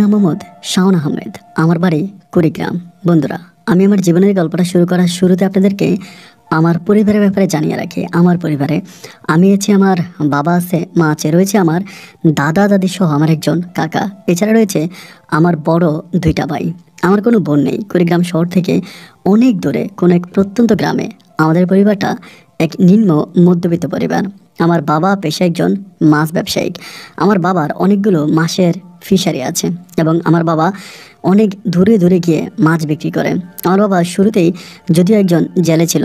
নাম মোহাম্মদ শাওন আহমেদ। আমার বাড়ি কুড়িগ্রাম। বন্ধুরা, আমি আমার জীবনের গল্পটা শুরু করার শুরুতে আপনাদেরকে আমার পরিবারের ব্যাপারে জানিয়ে রাখি। আমার পরিবারে আমি আছি, আমার বাবা আছে, মা আছে, রয়েছে আমার দাদা দাদি সহ আমার একজন কাকা, এছাড়া রয়েছে আমার বড় দুইটা ভাই। আমার কোনো বোন নেই। কুড়িগ্রাম শহর থেকে অনেক দূরে কোনো এক প্রত্যন্ত গ্রামে আমাদের পরিবারটা এক নিম্ন মধ্যবিত্ত পরিবার। আমার বাবা পেশায় একজন মাছ ব্যবসায়িক। আমার বাবার অনেকগুলো মাছের ফিশারি আছে এবং আমার বাবা অনেক দূরে দূরে গিয়ে মাছ বিক্রি করে। আমার বাবা শুরুতেই যদিও একজন জেলে ছিল,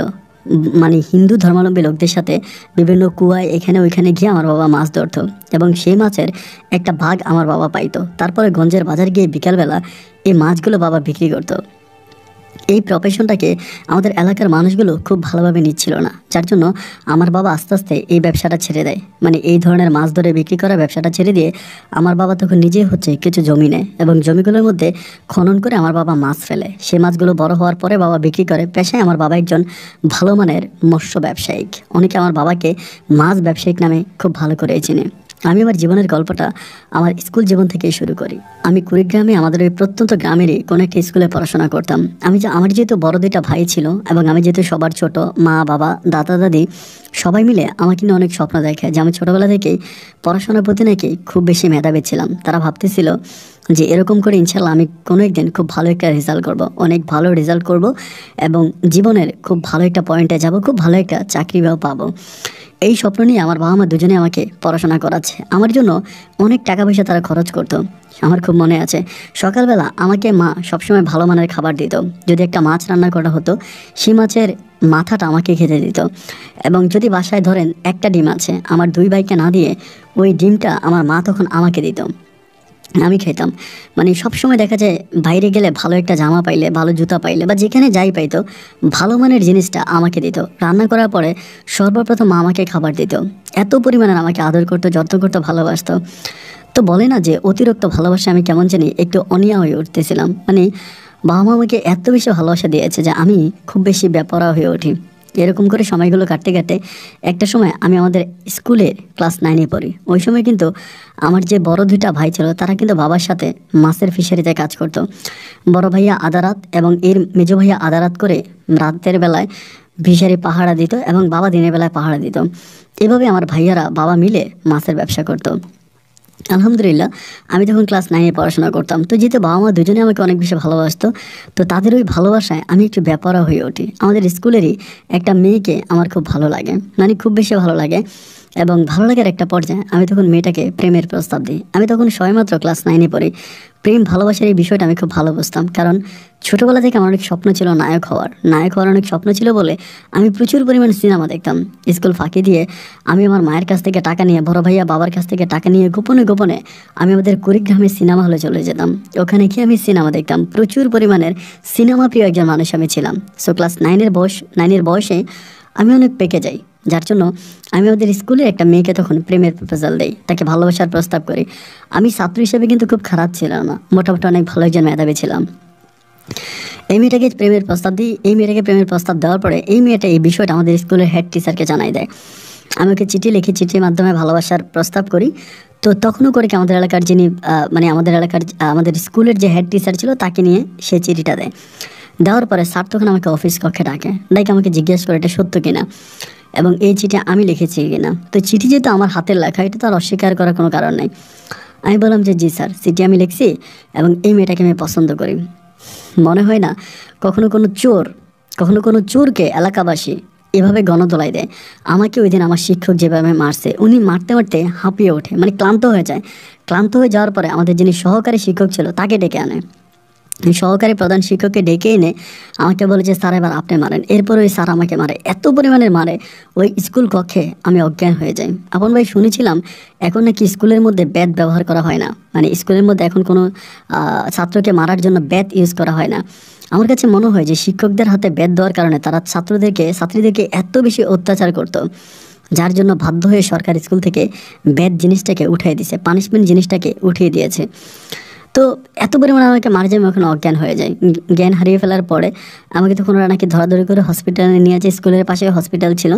মানে হিন্দু ধর্মাবলম্বী লোকদের সাথে বিভিন্ন কুয়ায় এখানে ওইখানে গিয়ে আমার বাবা মাছ ধরতো এবং সেই মাছের একটা ভাগ আমার বাবা পাইতো। তারপরে গঞ্জের বাজার গিয়ে বিকালবেলা এই মাছগুলো বাবা বিক্রি করতো। এই প্রফেশনটাকে আমাদের এলাকার মানুষগুলো খুব ভালোভাবে নিচ্ছিল না, যার জন্য আমার বাবা আস্তে আস্তে এই ব্যবসাটা ছেড়ে দেয়। মানে এই ধরনের মাছ ধরে বিক্রি করা ব্যবসাটা ছেড়ে দিয়ে আমার বাবা তখন নিজেই কিছু জমি নেয় এবং জমিগুলোর মধ্যে খনন করে আমার বাবা মাছ ফেলে। সেই মাছগুলো বড় হওয়ার পরে বাবা বিক্রি করে। পেশায় আমার বাবা একজন ভালো মানের মৎস্য ব্যবসায়িক। অনেকে আমার বাবাকে মাছ ব্যবসায়িক নামে খুব ভালো করে চিনে। আমি আমার জীবনের গল্পটা আমার স্কুল জীবন থেকেই শুরু করি। আমি কুড়িগ্রামে আমাদের ওই প্রত্যন্ত গ্রামেরই কোনো একটা স্কুলে পড়াশোনা করতাম। আমার যেহেতু বড় দুইটা ভাই ছিল এবং আমি যেহেতু সবার ছোট, মা বাবা দাদা দাদি সবাই মিলে আমাকে নিয়ে অনেক স্বপ্ন দেখে যে আমি ছোটোবেলা থেকেই পড়াশোনার প্রতি নাকি খুব বেশি মেধাবী ছিলাম। তারা ভাবতেছিল যে এরকম করে ইনশাল্লাহ আমি কোনো একদিন খুব ভালো একটা রেজাল্ট করব, অনেক ভালো রেজাল্ট করব এবং জীবনের খুব ভালো একটা পয়েন্টে যাব, খুব ভালো একটা চাকরিও পাবো। এই স্বপ্ন নিয়ে আমার বাবা মা দুজনে আমাকে পড়াশোনা করাচ্ছে। আমার জন্য অনেক টাকা পয়সা তারা খরচ করতো। আমার খুব মনে আছে, সকালবেলা আমাকে মা সবসময় ভালো মানের খাবার দিত। যদি একটা মাছ রান্না করা হতো, সেই মাছের মাথাটা আমাকে খেতে দিত এবং যদি বাসায় ধরেন একটা ডিম আছে, আমার দুই ভাইকে না দিয়ে ওই ডিমটা আমার মা তখন আমাকে দিত, আমি খেতাম। মানে সবসময় দেখা যায় বাইরে গেলে ভালো একটা জামা পাইলে, ভালো জুতা পাইলে বা যেখানে যাই পাইতো, ভালো মানের জিনিসটা আমাকে দিত। রান্না করার পরে সর্বপ্রথম মা আমাকে খাবার দিত। এত পরিমাণে আমাকে আদর করতো, যত্ন করতো, ভালোবাসতো। তো বলে না যে অতিরিক্ত ভালোবাসা আমি কেমন জানি একটু অনীহা হয়ে উঠতেছিলাম। মানে বাবা মা আমাকে এত বেশি ভালোবাসা দিয়েছে যে আমি খুব বেশি বেপরোয়া হয়ে উঠি। এরকম করে সময়গুলো কাটতে কাটতে একটা সময় আমি আমাদের স্কুলের ক্লাস 9-এ পড়ি। ওই সময় কিন্তু আমার যে বড় দুইটা ভাই ছিল তারা কিন্তু বাবার সাথে মাছের ফিশারিতে কাজ করতো। বড় ভাইয়া আধা রাত এবং এর মেজো ভাইয়া আধা রাত করে রাতের বেলায় ফিশারি পাহারা দিত এবং বাবা দিনের বেলায় পাহারা দিত। এভাবে আমার ভাইয়ারা বাবা মিলে মাছের ব্যবসা করতো। আলহামদুলিল্লাহ আমি তখন ক্লাস 9-এ পড়াশোনা করতাম। তো যেহেতু বাবা মা দুজনে আমাকে অনেক বেশি ভালোবাসতো, তো তাদের ওই ভালোবাসায় আমি একটু বেপরোয়া হয়ে উঠি। আমাদের স্কুলেরই একটা মেয়েকে আমার খুব ভালো লাগে, মানে খুব বেশি ভালো লাগে এবং ভালো লাগার একটা পর্যায়ে আমি তখন মেয়েটাকে প্রেমের প্রস্তাব দিই। আমি তখন সবেমাত্র ক্লাস 9-এ পড়ি। প্রেম ভালোবাসার এই বিষয়টা আমি খুব ভালো বুঝতাম, কারণ ছোটোবেলা থেকে আমার অনেক স্বপ্ন ছিল নায়ক হওয়ার অনেক স্বপ্ন ছিল বলে আমি প্রচুর পরিমাণ সিনেমা দেখতাম। স্কুল ফাঁকি দিয়ে আমি আমার মায়ের কাছ থেকে টাকা নিয়ে, বড় ভাইয়া বাবার কাছ থেকে টাকা নিয়ে গোপনে গোপনে আমি আমাদের কুড়িগ্রামের সিনেমা হলে চলে যেতাম। ওখানে গিয়ে আমি সিনেমা দেখতাম। প্রচুর পরিমাণের সিনেমা প্রিয় একজন মানুষ আমি ছিলাম। সো ক্লাস 9-এর বয়সে আমি অনেক পেকে যাই, যার জন্য আমি আমাদের স্কুলে একটা মেয়েকে তখন প্রেমের প্রপোজাল দেই, তাকে ভালোবাসার প্রস্তাব করি। আমি ছাত্র হিসেবে কিন্তু খুব খারাপ ছিলাম না, মোটামুটি অনেক ভালো একজন মেধাবী ছিলাম। এই মেয়েটাকে প্রেমের প্রস্তাব দেওয়ার পরে এই মেয়েটা এই বিষয়টা আমাদের স্কুলের হেড টিচারকে জানাই দেয়। আমি ওকে চিঠি লিখি, চিঠির মাধ্যমে ভালোবাসার প্রস্তাব করি। তো তখনও করে কি আমাদের এলাকার যিনি আমাদের স্কুলের যে হেড টিচার ছিল তাকে নিয়ে সে চিঠিটা দেয়। দেওয়ার পরে স্যার তখন আমাকে অফিস কক্ষে ডাকে আমাকে জিজ্ঞেস করে এটা সত্য কিনা এবং এই চিঠি আমি লিখেছি কিনা। তো চিঠি যেহেতু আমার হাতের লেখা, এটা তো আর অস্বীকার করার কোনো কারণ নেই। আমি বললাম যে জি স্যার, চিঠি আমি লিখছি এবং এই মেয়েটাকে আমি পছন্দ করি। মনে হয় না কখনো কোনো চোরকে এলাকাবাসী এভাবে গণদোলাই দেয়। আমাকে ওই দিন আমার শিক্ষক যেভাবে মারছে, উনি মারতে মারতে হাঁপিয়ে ওঠে, মানে ক্লান্ত হয়ে যায়। ক্লান্ত হয়ে যাওয়ার পরে আমাদের যিনি সহকারী শিক্ষক ছিল তাকে ডেকে আনে। সহকারী প্রধান শিক্ষককে ডেকে এনে আমাকে বলে যে স্যার এবার আপনি মারেন। এরপর ওই স্যার আমাকে মারে, এত পরিমাণের মারে ওই স্কুল কক্ষে আমি অজ্ঞান হয়ে যাই। আপন ভাই শুনেছিলাম এখন নাকি স্কুলের মধ্যে ব্যাট ব্যবহার করা হয় না, মানে স্কুলের মধ্যে এখন কোনো ছাত্রকে মারার জন্য ব্যাট ইউজ করা হয় না। আমার কাছে মনে হয় যে শিক্ষকদের হাতে ব্যাট দেওয়ার কারণে তারা ছাত্রীদেরকে এত বেশি অত্যাচার করতো, যার জন্য বাধ্য হয়ে সরকার স্কুল থেকে ব্যাট জিনিসটাকে উঠিয়ে দিয়েছে, পানিশমেন্ট জিনিসটাকে উঠিয়ে দিয়েছে। তো এত পরিমাণে আমাকে মারা যায়, আমি ওখানে অজ্ঞান হয়ে যাই। জ্ঞান হারিয়ে ফেলার পরে আমাকে তখন ওরা নাকি ধরাধরি করে হসপিটালে নিয়ে যায়। স্কুলের পাশে হসপিটাল ছিল।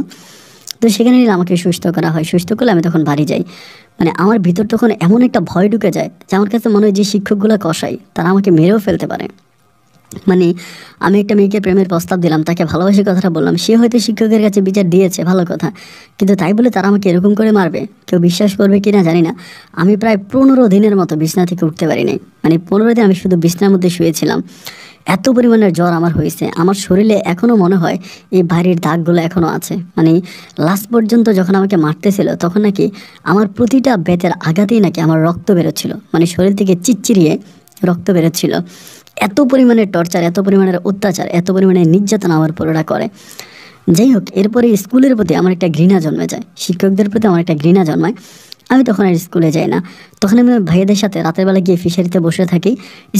তো সেখানে নিলে আমাকে সুস্থ করা হয়, সুস্থ করলে আমি তখন বাড়ি যাই। মানে আমার ভিতর তখন এমন একটা ভয় ঢুকে যায় যে আমার কাছে মনে হয় যে শিক্ষকগুলো কষাই, তারা আমাকে মেরেও ফেলতে পারে। মানে আমি একটা মেয়েকে প্রেমের প্রস্তাব দিলাম, তাকে ভালোবাসার কথাটা বললাম, সে হয়তো শিক্ষকের কাছে বিচার দিয়েছে, ভালো কথা, কিন্তু তাই বলে তারা আমাকে এরকম করে মারবে? কেউ বিশ্বাস করবে কি না জানি না। আমি প্রায় 15 দিনের মতো বিছনা থেকে উঠতে পারি নাই। মানে 15 দিন আমি শুধু বিছনার মধ্যে শুয়েছিলাম। এত পরিমাণের জ্বর আমার হয়েছে, আমার শরীরে এখনও মনে হয় এই ভারীর দাগগুলো এখনও আছে। মানে লাস্ট পর্যন্ত যখন আমাকে মারতেছিল তখন নাকি আমার প্রতিটা বেতের আঘাতেই নাকি আমার রক্ত বেরোচ্ছিল, মানে শরীর থেকে চিচ্চিরিয়ে রক্ত বেরোচ্ছিল। এত পরিমাণের টর্চার, এত পরিমাণের অত্যাচার, এত পরিমাণের নির্যাতন আমার উপর ওরা করে। যাই হোক, এরপরে স্কুলের প্রতি আমার একটা ঘৃণা জন্মে যায়, শিক্ষকদের প্রতি আমার একটা ঘৃণা জন্মায়। আমি তখন আর স্কুলে যাই না। তখন আমি আমার ভাইয়াদের সাথে রাতের বেলা গিয়ে ফিশারিতে বসে থাকি,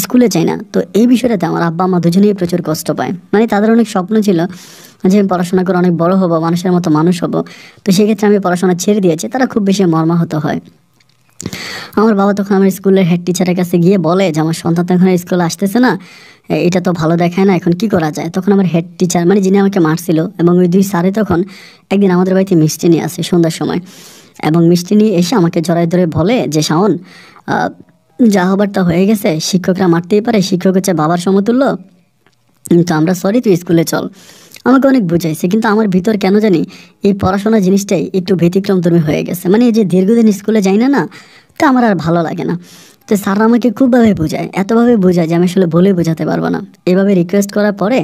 স্কুলে যাই না। তো এই বিষয়টাতে আমার আব্বা আম্মা দুজনেই প্রচুর কষ্ট পায়। মানে তাদের অনেক স্বপ্ন ছিল যে আমি পড়াশোনা করে অনেক বড় হব, মানুষের মতো মানুষ হব। তো সেক্ষেত্রে আমি পড়াশোনা ছেড়ে দিয়েছি, তারা খুব বেশি মর্মাহত হয়। আমার বাবা তখন আমার স্কুলের হেড টিচারের কাছে গিয়ে বলে যে আমার সন্তান তো এখন স্কুলে আসতেছে না, এটা তো ভালো দেখায় না, এখন কি করা যায়? তখন আমার হেড টিচার, মানে যিনি আমাকে মারছিল, এবং ওই 2 স্যারে তখন একদিন আমাদের বাড়িতে মিষ্টি নিয়ে আসে সন্ধ্যার সময়, এবং মিষ্টি নিয়ে এসে আমাকে জড়াই ধরে বলে যে শাওন, যা হবার তা হয়ে গেছে, শিক্ষকরা মারতেই পারে, শিক্ষক হচ্ছে বাবার সমতুল্য, তো আমরা সরি, তুই স্কুলে চল। আমাকে অনেক বুঝাইছে, কিন্তু আমার ভিতর কেন জানি এই পড়াশোনা জিনিসটাই একটু ব্যতিক্রমধর্মী হয়ে গেছে। মানে এই যে দীর্ঘদিন স্কুলে যাই না, তা আমার আর ভালো লাগে না। তো স্যার আমাকে খুবভাবে বোঝায়, এতভাবে বোঝায় যে আমি আসলে বলে বোঝাতে পারবো না। এভাবে রিকোয়েস্ট করার পরে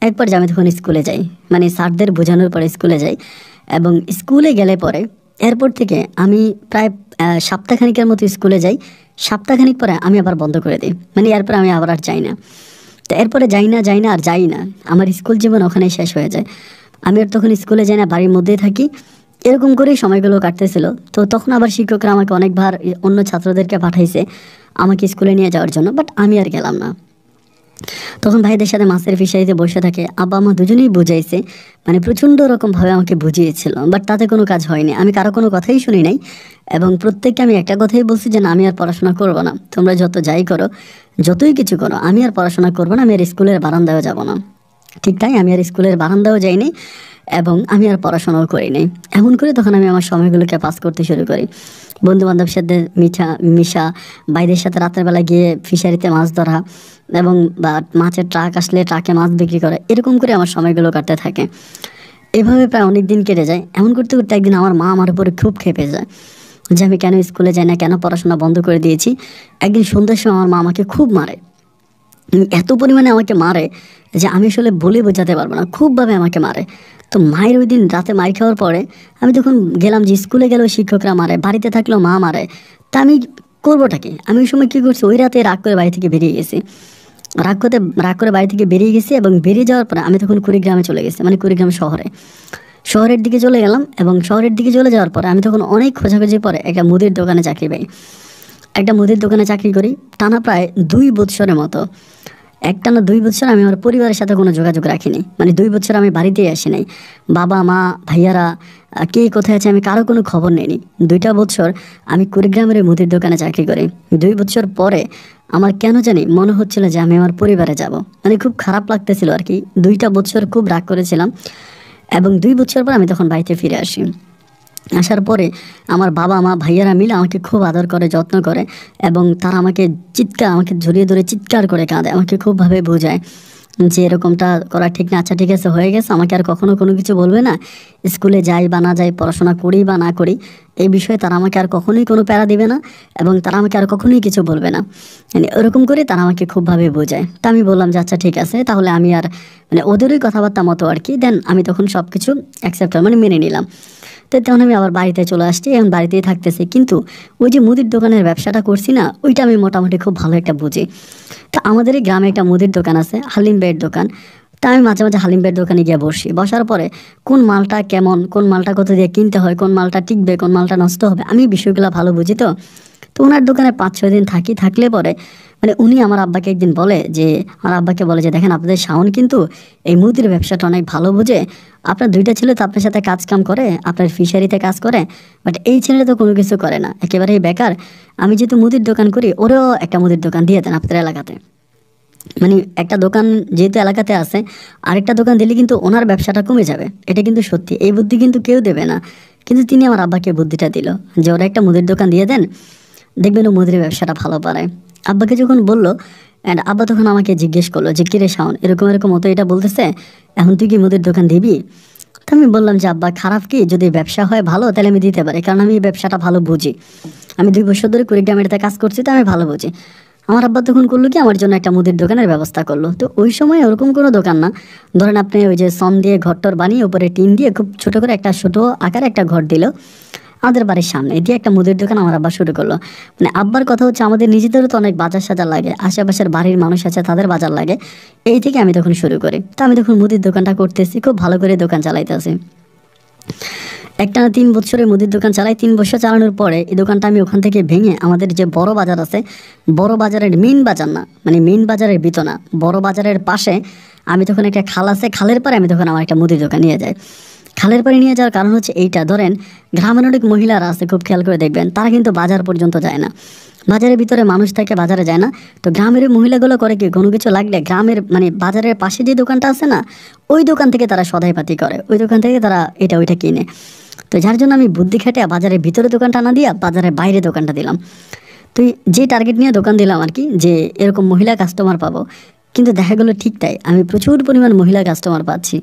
একবার যে আমি তখন স্কুলে যাই, মানে স্যারদের বোঝানোর পরে স্কুলে যাই, এবং স্কুলে গেলে পরে এরপর থেকে আমি প্রায় সপ্তাহখানিকের মতো স্কুলে যাই। সপ্তাহখানিক পরে আমি আবার বন্ধ করে দিই, মানে এরপরে আমি আবার আর যাই না। তো এরপরে যাই না আর যাই না, আমার স্কুল জীবন ওখানেই শেষ হয়ে যায়। আমি আর তখন স্কুলে যাই না, বাড়ির মধ্যেই থাকি। এরকম করেই সময়গুলো কাটতেছিল। তো তখন আবার শিক্ষকরা আমাকে অনেকবার অন্য ছাত্রদেরকে পাঠাইছে আমাকে স্কুলে নিয়ে যাওয়ার জন্য, বাট আমি আর গেলাম না। তখন ভাইদের সাথে মাছের ফিশারিতে বসে থাকে, আব্বা আমা দুজনেই বুঝাইছে, মানে প্রচণ্ড রকমভাবে আমাকে বুঝিয়েছিল, বাট তাতে কোনো কাজ হয়নি। আমি কারো কোনো কথাই শুনি নাই, এবং প্রত্যেককে আমি একটা কথাই বলছি যে না, আমি আর পড়াশোনা করবো না, তোমরা যত যাই করো, যতই কিছু করো, আমি আর পড়াশোনা করবো না, আমি আর স্কুলের বারান্দায়ও যাবো না। ঠিক তাই, আমি আর স্কুলের বারান্দাও যাইনি, এবং আমি আর পড়াশোনাও করি নাই। এমন করে তখন আমি আমার সময়গুলোকে পাস করতে শুরু করি, বন্ধুবান্ধবের সাথে মিশা, বাইরের সাথে রাতের বেলা গিয়ে ফিশারিতে মাছ ধরা, এবং বা মাছের ট্রাক আসলে ট্রাকে মাছ বিক্রি করা, এরকম করে আমার সময়গুলো কাটতে থাকে। এভাবে প্রায় অনেক দিন কেটে যায়। এমন করতে করতে একদিন আমার মা আমার উপরে খুব ক্ষেপে যায় যে আমি কেন স্কুলে যাই না, কেন পড়াশোনা বন্ধ করে দিয়েছি। একদিন সন্ধ্যার সময় আমার মা আমাকে খুব মারে, এত পরিমাণে আমাকে মারে যে আমি আসলে বলে বোঝাতে পারবো না, খুবভাবে আমাকে মারে। তো মায়ের ওই দিন রাতে মার খাওয়ার পরে আমি তখন গেলাম যে স্কুলে গেলেও শিক্ষকরা মারে, বাড়িতে থাকলেও মা মারে, তা আমি করবোটা কি? আমি ওই সময় কী করছি, ওই রাতে রাগ করে বাড়ি থেকে বেরিয়ে গেছি। রাগ করে বাড়ি থেকে বেরিয়ে গেছি, এবং বেরিয়ে যাওয়ার পরে আমি তখন কুড়িগ্রামে চলে গেছি, মানে কুড়িগ্রাম শহরের দিকে চলে গেলাম। এবং শহরের দিকে চলে যাওয়ার পরে আমি তখন অনেক খোঁজাখুঁজির পরে একটা মুদির দোকানে চাকরি পাই। একটা মুদির দোকানে চাকরি করি টানা প্রায় 2 বছরের মতো। একটানা 2 বছর আমি আমার পরিবারের সাথে কোনো যোগাযোগ রাখিনি, মানে 2 বছর আমি বাড়িতেই আসি নাই। বাবা মা ভাইয়ারা কে কোথায় আছে আমি কারো কোনো খবর নেইনি। 2টা বছর আমি কুড়িগ্রামের মুদির দোকানে চাকরি করি। 2 বছর পরে আমার কেন জানি মনে হচ্ছিল যে আমি আমার পরিবারে যাব, মানে খুব খারাপ লাগতেছিল আর কি। 2টা বছর খুব রাগ করেছিলাম, এবং 2 বছর পর আমি তখন বাড়িতে ফিরে আসি। আসার পরে আমার বাবা মা ভাইয়ারা মিলে আমাকে খুব আদর করে, যত্ন করে, এবং তারা আমাকে জড়িয়ে ধরে চিৎকার করে কাঁদে, আমাকে খুবভাবে বোঝায় যে এরকমটা করা ঠিক না, আচ্ছা ঠিক আছে, হয়ে গেছে, আমাকে আর কখনো কোনো কিছু বলবে না, স্কুলে যাই বা না যাই, পড়াশোনা করি বা না করি, এই বিষয়ে তারা আমাকে আর কখনোই কোনো প্যারা দেবে না, এবং তারা আমাকে আর কখনোই কিছু বলবে না। মানে ওরকম করে তারা আমাকে খুবভাবে বোঝায়। তা আমি বললাম যে আচ্ছা ঠিক আছে, তাহলে আমি আর, মানে ওদেরই কথাবার্তা মতো আর কি। দেন আমি তখন সব কিছু অ্যাকসেপ্ট, মানে মেনে নিলাম। তো তখন আমি আবার বাড়িতে চলে আসছি, এখন বাড়িতেই থাকতেছি। কিন্তু ওই যে মুদির দোকানের ব্যবসাটা করছি না, ওইটা আমি মোটামুটি খুব ভালো একটা বুঝি। তো আমাদের এই গ্রামে একটা মুদির দোকান আছে, হালিম ভাইয়ের দোকান। তা আমি মাঝে মাঝে হালিম ভাইয়ের দোকানে গিয়ে বসি। বসার পরে কোন মালটা কেমন, কোন মালটা কত দিয়ে কিনতে হয়, কোন মালটা টিকবে, কোন মালটা নষ্ট হবে, আমি বিষয়গুলো ভালো বুঝি। তো ওনার দোকানে 5-6 দিন থাকলে পরে মানে উনি আমার আব্বাকে একদিন বলে যে, আমার আব্বাকে বলে যে দেখেন আপনাদের শাওন কিন্তু এই মুদির ব্যবসাটা অনেক ভালো বোঝে, আপনার 2টা ছেলে তো আপনার সাথে কাজ কাম করে, আপনার ফিশারিতে কাজ করে, বাট এই ছেলেটা তো কোনো কিছু করে না, একেবারেই বেকার। আমি যেহেতু মুদির দোকান করি, ওরাও একটা মুদির দোকান দিয়ে দেন আপনাদের এলাকাতে। মানে একটা দোকান যেহেতু এলাকাতে আছে, আরেকটা দোকান দিলে কিন্তু ওনার ব্যবসাটা কমে যাবে, এটা কিন্তু সত্যি। এই বুদ্ধি কিন্তু কেউ দেবে না, কিন্তু তিনি আমার আব্বাকে বুদ্ধিটা দিল যে ওরা একটা মুদির দোকান দিয়ে দেন, দেখবেন ও মুদির ব্যবসাটা ভালো পারে। আব্বাকে যখন বললো, অ্যান্ড আব্বা তখন আমাকে জিজ্ঞেস করলো যে কিরে শাওন, এরকম এরকম মতো এটা বলতেছে, এখন তুই কি মুদির দোকান দিবি? তো আমি বললাম যে আব্বা, খারাপ কি, যদি ব্যবসা হয় ভালো তাহলে আমি দিতে পারি, কারণ আমি এই ব্যবসাটা ভালো বুঝি। আমি 2 বছর ধরে কুড়িগ্রাম এটাতে কাজ করছি, তো আমি ভালো বুঝি। আমার আব্বা তখন করলো কি, আমার জন্য একটা মুদির দোকানের ব্যবস্থা করলো। তো ওই সময় ওরকম কোনো দোকান না, ধরেন আপনি ওই যে সন দিয়ে ঘরটর বানিয়ে উপরে টিন দিয়ে খুব ছোট করে একটা ছোট আকারে একটা ঘর দিল আমাদের বাড়ির সামনে, দিয়ে একটা মুদির দোকান আমার আব্বা শুরু করলো। মানে আব্বার কথা হচ্ছে, আমাদের নিজেদেরও তো অনেক বাজার সাজার লাগে, আশেপাশের বাড়ির মানুষ আছে তাদের বাজার লাগে, এই থেকে আমি তখন শুরু করি। তো আমি তখন মুদির দোকানটা করতেছি, খুব ভালো করে দোকান চালাইতেছি। একটা 3 বছরের মুদির দোকান চালাই। 3 বছর চালানোর পরে এই দোকানটা আমি ওখান থেকে ভেঙে আমাদের যে বড় বাজার আছে, বড় বাজারের মেইন বাজার না, মানে মেইন বাজারের ভিতর না, বড় বাজারের পাশে আমি তখন একটা খাল আছে, খালের পরে আমি তখন আমার একটা মুদির দোকান নিয়ে যাই। খালের পাড়ে নিয়ে যাওয়ার কারণ হচ্ছে এইটা, ধরেন গ্রামের অনেক মহিলারা আছে, খুব খেয়াল করে দেখবেন, তারা কিন্তু বাজার পর্যন্ত যায় না, বাজারের ভিতরে মানুষ থাকে, বাজারে যায় না। তো গ্রামের মহিলাগুলো করে কি, কোনো কিছু লাগলে গ্রামের মানে বাজারের পাশে যে দোকানটা আছে না, ওই দোকান থেকে তারা সদাইপাতি করে, ওই দোকান থেকে তারা এটা ওইটা কিনে। তো যার জন্য আমি বুদ্ধি খাটিয়ে বাজারের ভিতরে দোকানটা না দিয়া বাজারের বাইরে দোকানটা দিলাম। তো যে টার্গেট নিয়ে দোকান দিলাম আর কি, যে এরকম মহিলা কাস্টমার পাবো, কিন্তু দেখা গেলো ঠিক তাই, আমি প্রচুর পরিমাণ মহিলা কাস্টমার পাচ্ছি,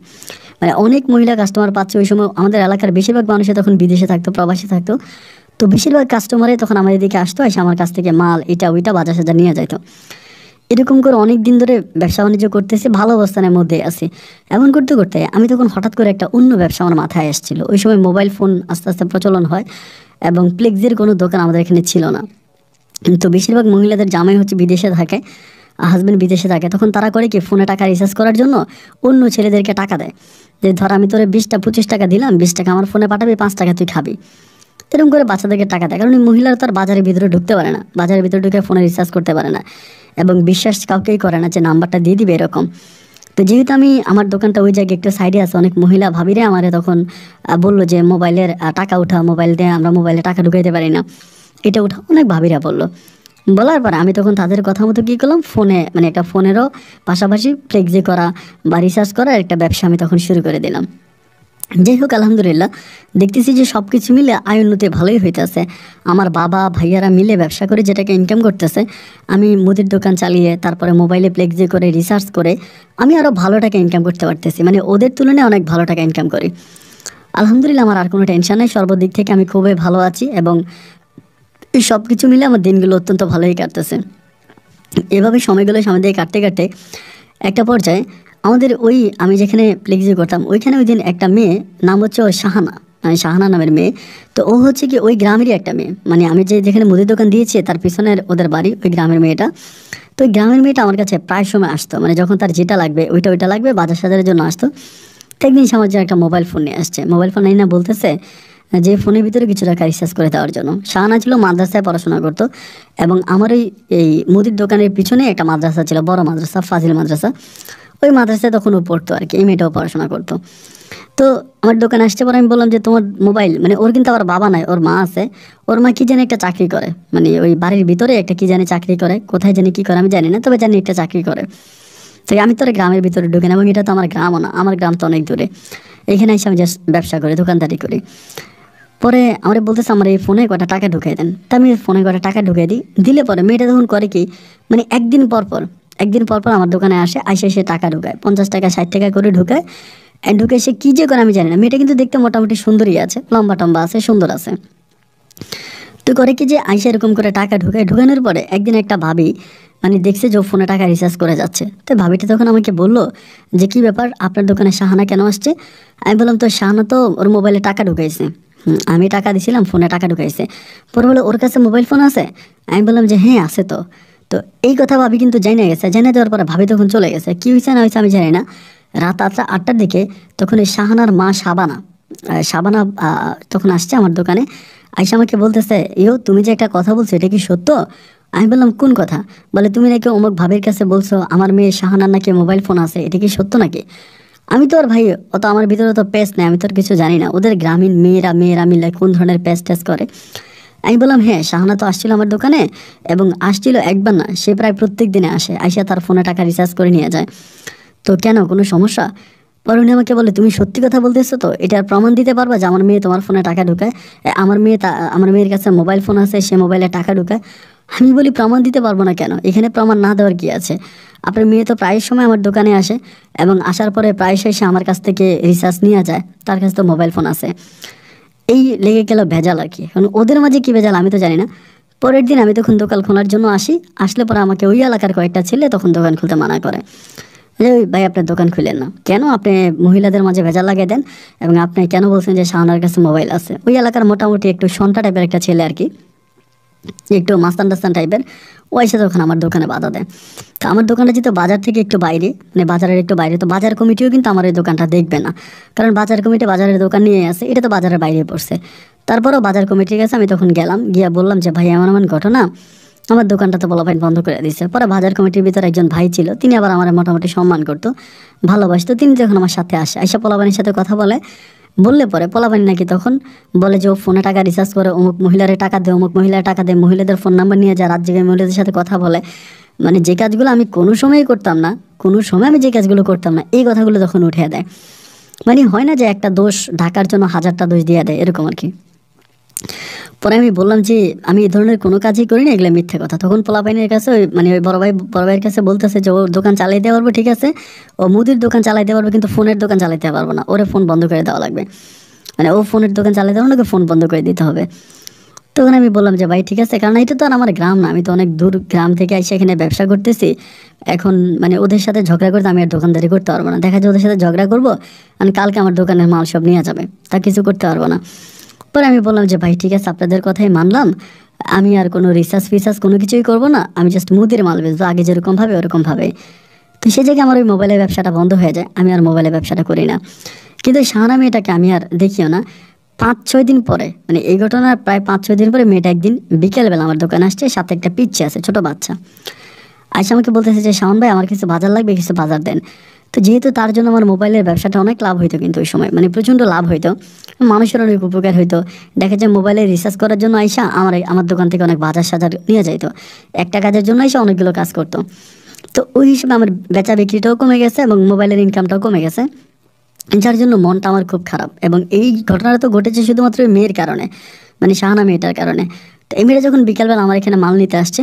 মানে অনেক মহিলা কাস্টমার পাচ্ছি। ওই সময় আমাদের এলাকার বেশিরভাগ মানুষে তখন বিদেশে থাকতো, প্রবাসী থাকতো, তো বেশিরভাগ কাস্টমারে তখন আমাদের দিকে আসতো, এসে আমার কাছ থেকে মাল এটা ওইটা বাজার সাজার নিয়ে যাইতো। এরকম করে অনেক দিন ধরে ব্যবসা বাণিজ্য করতেছি, ভালো অবস্থানের মধ্যে আছি। এমন করতে করতে আমি তখন হঠাৎ করে একটা অন্য ব্যবসা আমার মাথায় আসছিল। ওই সময় মোবাইল ফোন আস্তে আস্তে প্রচলন হয়, এবং ফ্লেক্সির কোনো দোকান আমাদের এখানে ছিল না। তো বেশিরভাগ মহিলাদের জামাই হচ্ছে বিদেশে থাকে, হাজব্যান্ড বিদেশে থাকে, তখন তারা করে কি, ফোনে টাকা রিচার্জ করার জন্য অন্য ছেলেদেরকে টাকা দেয়, যে ধর আমি তোরে 20-25 টাকা দিলাম, 20 টাকা আমার ফোনে পাঠাবি, 5 টাকা তুই খাবি। এরকম করে বাচ্চাদেরকে টাকা দেয়, কারণ এই মহিলারা তার বাজারের ভিতরে ঢুকতে পারে না, বাজারের ভিতরে ঢুকে ফোনে রিচার্জ করতে পারে না, এবং বিশ্বাস কাউকেই করে না যে নাম্বারটা দিয়ে দিবে এরকম। তো যেহেতু আমি আমার দোকানটা ওই জায়গায় একটু সাইডে আছে, অনেক মহিলা ভাবিরে আমারে তখন বললো যে মোবাইলের টাকা উঠা, মোবাইল দিয়ে আমরা মোবাইলে টাকা ঢুকাইতে পারি না, এটা উঠা, অনেক ভাবিরা বললো। বলার পর আমি তখন তাদের কথা মতো কী করলাম, ফোনে মানে একটা ফোনেরও পাশাপাশি ফ্লেক্সি করা বা রিচার্জ করার একটা ব্যবসা আমি তখন শুরু করে দিলাম। যাই হোক, আলহামদুলিল্লাহ দেখতেছি যে সব কিছু মিলে আয় উন্নতি ভালোই হইতেছে। আমার বাবা ভাইয়ারা মিলে ব্যবসা করে যেটাকে ইনকাম করতেছে, আমি মুদির দোকান চালিয়ে তারপরে মোবাইলে ফ্লেক্সি করে রিসার্চ করে আমি আরও ভালো টাকা ইনকাম করতে পারতেছি, মানে ওদের তুলনায় অনেক ভালো টাকা ইনকাম করি। আলহামদুলিল্লাহ, আমার আর কোনো টেনশন নেই, সর্বদিক থেকে আমি খুবই ভালো আছি, এবং এই সব কিছু মিলে আমার দিনগুলো অত্যন্ত ভালোই কাটতেছে। এভাবে সময়গুলো সামনে দিয়ে কাটতে কাটতে একটা পর্যায়ে আমাদের ওই আমি যেখানে ফ্লেক্সি করতাম ওইখানে ওই দিন একটা মেয়ে, নাম হচ্ছে ওর শাহানা, মানে শাহানা নামের মেয়ে। তো ও হচ্ছে কি ওই গ্রামেরই একটা মেয়ে, মানে আমি যেখানে মুদির দোকান দিয়েছি তার পিছনের ওদের বাড়ি, ওই গ্রামের মেয়েটা। তো ওই গ্রামের মেয়েটা আমার কাছে প্রায় সময় আসতো, মানে যখন তার যেটা লাগবে ওইটা লাগবে বাজার সাজারের জন্য আসতো। তো একদিন সে আমার জন্য একটা মোবাইল ফোন নিয়ে আসছে, মোবাইল ফোন নেই না বলতেছে যে ফোনের ভিতরে কিছু টাকা রিচার্জ করে দেওয়ার জন্য। শাহানা ছিল মাদ্রাসায় পড়াশোনা করতো, এবং আমার এই মুদির দোকানের পিছনে একটা মাদ্রাসা ছিল, বড় মাদ্রাসা, ফাজিল মাদ্রাসা, ওই মাদ্রাসায় তখন ও পড়তো আর কি, এই মেয়েটাও পড়াশোনা করতো। তো আমার দোকানে আসতে পরে আমি বললাম যে তোমার মোবাইল, মানে ওর কিন্তু আবার বাবা নাই, ওর মা আছে, ওর মা কী জানি একটা চাকরি করে, মানে ওই বাড়ির ভিতরে একটা কী জানি চাকরি করে, কোথায় জানি কী করে আমি জানি না, তবে জানি একটা চাকরি করে। তো আমি তো গ্রামের ভিতরে ঢুকে না, এবং এটা তো আমার গ্রামও না, আমার গ্রাম তো অনেক দূরে, এখানে এসে আমি জাস্ট ব্যবসা করি, দোকানদারি করি। পরে আমার বলতেছে আমার এই ফোনে কটা টাকা ঢুকিয়ে দেন, তা আমি ফোনে কটা টাকা ঢুকিয়ে দিই, দিলে পরে মেয়েটা তখন করে কি, মানে একদিন পর পর আমার দোকানে আসে, এসে টাকা ঢুকায়, 50 টাকা 60 টাকা করে ঢুকায়। ঢুকে সে কী যে করে আমি জানি না, মেয়েটা কিন্তু দেখতে মোটামুটি সুন্দরই আছে, লম্বা টম্বা আছে, সুন্দর আছে। তো করে কি যে আইসা এরকম করে টাকা ঢুকানোর পরে একদিন একটা ভাবি মানে দেখছে যে ও ফোনে টাকা রিচার্জ করে যাচ্ছে। তো ভাবিটা তখন আমাকে বললো যে কী ব্যাপার, আপনার দোকানে শাহানা কেন আসছে? আমি বললাম তো শাহানা তো ওর মোবাইলে টাকা ঢুকাইছে। আমি টাকা দিছিলাম, ফোনে টাকা ঢুকাইছে। পরে বলে ওর কাছে মোবাইল ফোন আছে? আমি বললাম যে হ্যাঁ আছে। তো তো এই কথা ভাবি কিন্তু জানা গেছে, জানা দেওয়ার পরে ভাবি তখন চলে গেছে, কী হয়েছে না হয়েছে আমি জানি না। রাত 8টার দিকে তখন এই শাহানার মা শাবানা তখন আসছে আমার দোকানে, আইসা আমাকে বলতেছে, তুমি যে একটা কথা বলছো এটা কি সত্য? আমি বললাম কোন কথা? বলে তুমি নাকি অমুক ভাবির কাছে বলছো আমার মেয়ে শাহানার নাকি মোবাইল ফোন আছে, এটা কি সত্য নাকি? আমি তো আর ভাই অত আমার ভিতরে তো পেস্ট নেই, আমি তো আর কিছু জানি না, ওদের গ্রামীণ মেয়েরা মিলে কোন ধরনের পেস্ট টেস্ট করে। আমি বললাম হ্যাঁ, শাহানা তো আসছিল আমার দোকানে, এবং আসছিল একবার না, সে প্রায় প্রত্যেক দিনে আসে, আইসা তার ফোনে টাকা রিচার্জ করে নিয়ে যায়। তো কেন, কোনো সমস্যা? পরে উনি আমাকে বলে, তুমি সত্যি কথা বলতেছো তো? এটার প্রমাণ দিতে পারবা যে আমার মেয়ে তোমার ফোনে টাকা ঢুকায়? আমার মেয়ের কাছে মোবাইল ফোন আছে, সে মোবাইলে টাকা ঢুকায়। আমি বলি প্রমাণ দিতে পারবো না কেন, এখানে প্রমাণ না দেওয়ার কি আছে? আপনার মেয়ে তো প্রায় সময় আমার দোকানে আসে, এবং আসার পরে প্রায়শই সে আমার কাছ থেকে রিচার্জ নিয়ে যায়, তার কাছে তো মোবাইল ফোন আছে। এই লেগে গেল ভেজাল আর কি। কারণ ওদের মাঝে কি ভেজাল আমি তো জানি না। পরের দিন আমি তখন দোকান খোলার জন্য আসি, আসলে পরে আমাকে ওই এলাকার কয়েকটা ছেলে তখন দোকান খুলতে মানা করে, যে ওই ভাই আপনার দোকান খুলেন না কেন, আপনি মহিলাদের মাঝে ভেজাল লাগিয়ে দেন, এবং আপনি কেন বলছেন যে শাহানার কাছে মোবাইল আছে? ওই এলাকার মোটামুটি একটু সন্তা টাইপের একটা ছেলে আর কি, একটু মাস্তান টাস্তান টাইপের, ও এসে তখন আমার দোকানে বাধা দেয়। তো আমার দোকানটা যেহেতু বাজার থেকে একটু বাইরে, মানে বাজারের একটু বাইরে, তো বাজার কমিটিও কিন্তু আমার এই দোকানটা দেখবে না, কারণ বাজার কমিটি বাজারের দোকান নিয়ে আসে, এটা তো বাজারের বাইরে পড়ছে। তারপরেও বাজার কমিটির কাছে আমি তখন গেলাম, গিয়া বললাম যে ভাই এমন এমন ঘটনা, আমার দোকানটা তো বলা ভাই বন্ধ করে দিয়েছে। পরে বাজার কমিটির ভিতরে একজন ভাই ছিল, তিনি আবার আমার মোটামুটি সম্মান করতো, ভালোবাসতো। তিনি যখন আমার সাথে আসে, আইসা পোলাবানির সাথে কথা বলে, বললে পরে পোলাবানি নাকি তখন বলে যে ও ফোনে টাকা রিচার্জ করে, অমুক মহিলারে টাকা দেয়, অমুক মহিলার টাকা দেয়, মহিলাদের ফোন নাম্বার নিয়ে যায়, রাত জেগে মহিলাদের সাথে কথা বলে। মানে যে কাজগুলো আমি কোনো সময়ই করতাম না, কোনো সময় আমি যে কাজগুলো করতাম না, এই কথাগুলো তখন উঠে দেয়। মানে হয় না যে একটা দোষ ঢাকার জন্য হাজারটা দোষ দিয়ে দেয়, এরকম আর কি। পরে আমি বললাম যে আমি এই ধরনের কোনো কাজই করি না, এগুলো মিথ্যে কথা। তখন পোলাপাইনের কাছে মানে ওই বড় ভাইয়ের কাছে বলতেছে যে ও দোকান চালাইতে পারবো, ঠিক আছে, ও মুদির দোকান চালাইতে পারবে, কিন্তু ফোনের দোকান চালাইতে পারবো না, ওরে ফোন বন্ধ করে দেওয়া লাগবে। মানে ও ফোনের দোকান চালাইতে পারবো না, ওকে ফোন বন্ধ করে দিতে হবে। তখন আমি বললাম যে ভাই ঠিক আছে, কারণ এটা তো আর আমার গ্রাম না, আমি তো অনেক দূর গ্রাম থেকে এসে এখানে ব্যবসা করতেছি। এখন মানে ওদের সাথে ঝগড়া করতে আমি আর দোকানদারি করতে পারবো না, দেখা যায় ওদের সাথে ঝগড়া করবো, মানে কালকে আমার দোকানের মাল সব নিয়ে যাবে, তা কিছু করতে পারবো না। পরে আমি বললাম যে ভাই ঠিক আছে, আপনাদের কথাই মানলাম, আমি আর কোনো রিসার্চ ফিসার্চ কোনো কিছুই করবো না, আমি জাস্ট মুদির মাল বেচবো, আগে যেরকম ভাবে ওরকম ভাবে। তো সে জায়গায় আমার ওই মোবাইলের ব্যবসাটা বন্ধ হয়ে যায়, আমি আর মোবাইলের ব্যবসাটা করি না। কিন্তু শাহানা মেয়েটাকে আমি আর দেখিও না। 5-6 দিন পরে, মানে এই ঘটনার প্রায় 5-6 দিন পরে, মেয়েটা একদিন বিকেলবেলা আমার দোকানে আসছে, সাথে একটা পিচ্ছি আছে, ছোট বাচ্চা। আইসা আমাকে বলতেছে যে শাওন ভাই আমার কিছু বাজার লাগবে, কিছু বাজার দেন। তো যেহেতু তার জন্য আমার মোবাইলের ব্যবসাটা অনেক লাভ হইতো, কিন্তু ওই সময় মানে প্রচণ্ড লাভ হইতো, মানুষের অনেক উপকার হইতো। দেখা যায় মোবাইলে রিচার্জ করার জন্য আইসা আমার দোকান থেকে অনেক বাজার সাজার নিয়ে যাইতো, একটা কাজের জন্য আইসা অনেকগুলো কাজ করতো। তো ওই হিসেবে আমার বেচা বিক্রিটাও কমে গেছে এবং মোবাইলের ইনকামটাও কমে গেছে, যার জন্য মনটা আমার খুব খারাপ। এবং এই ঘটনাটা তো ঘটেছে শুধুমাত্র ওই মেয়ের কারণে, মানে শাহানা মেয়েটার কারণে। তো এই মেয়েটা যখন বিকালবেলা আমার এখানে মাল নিতে আসছে,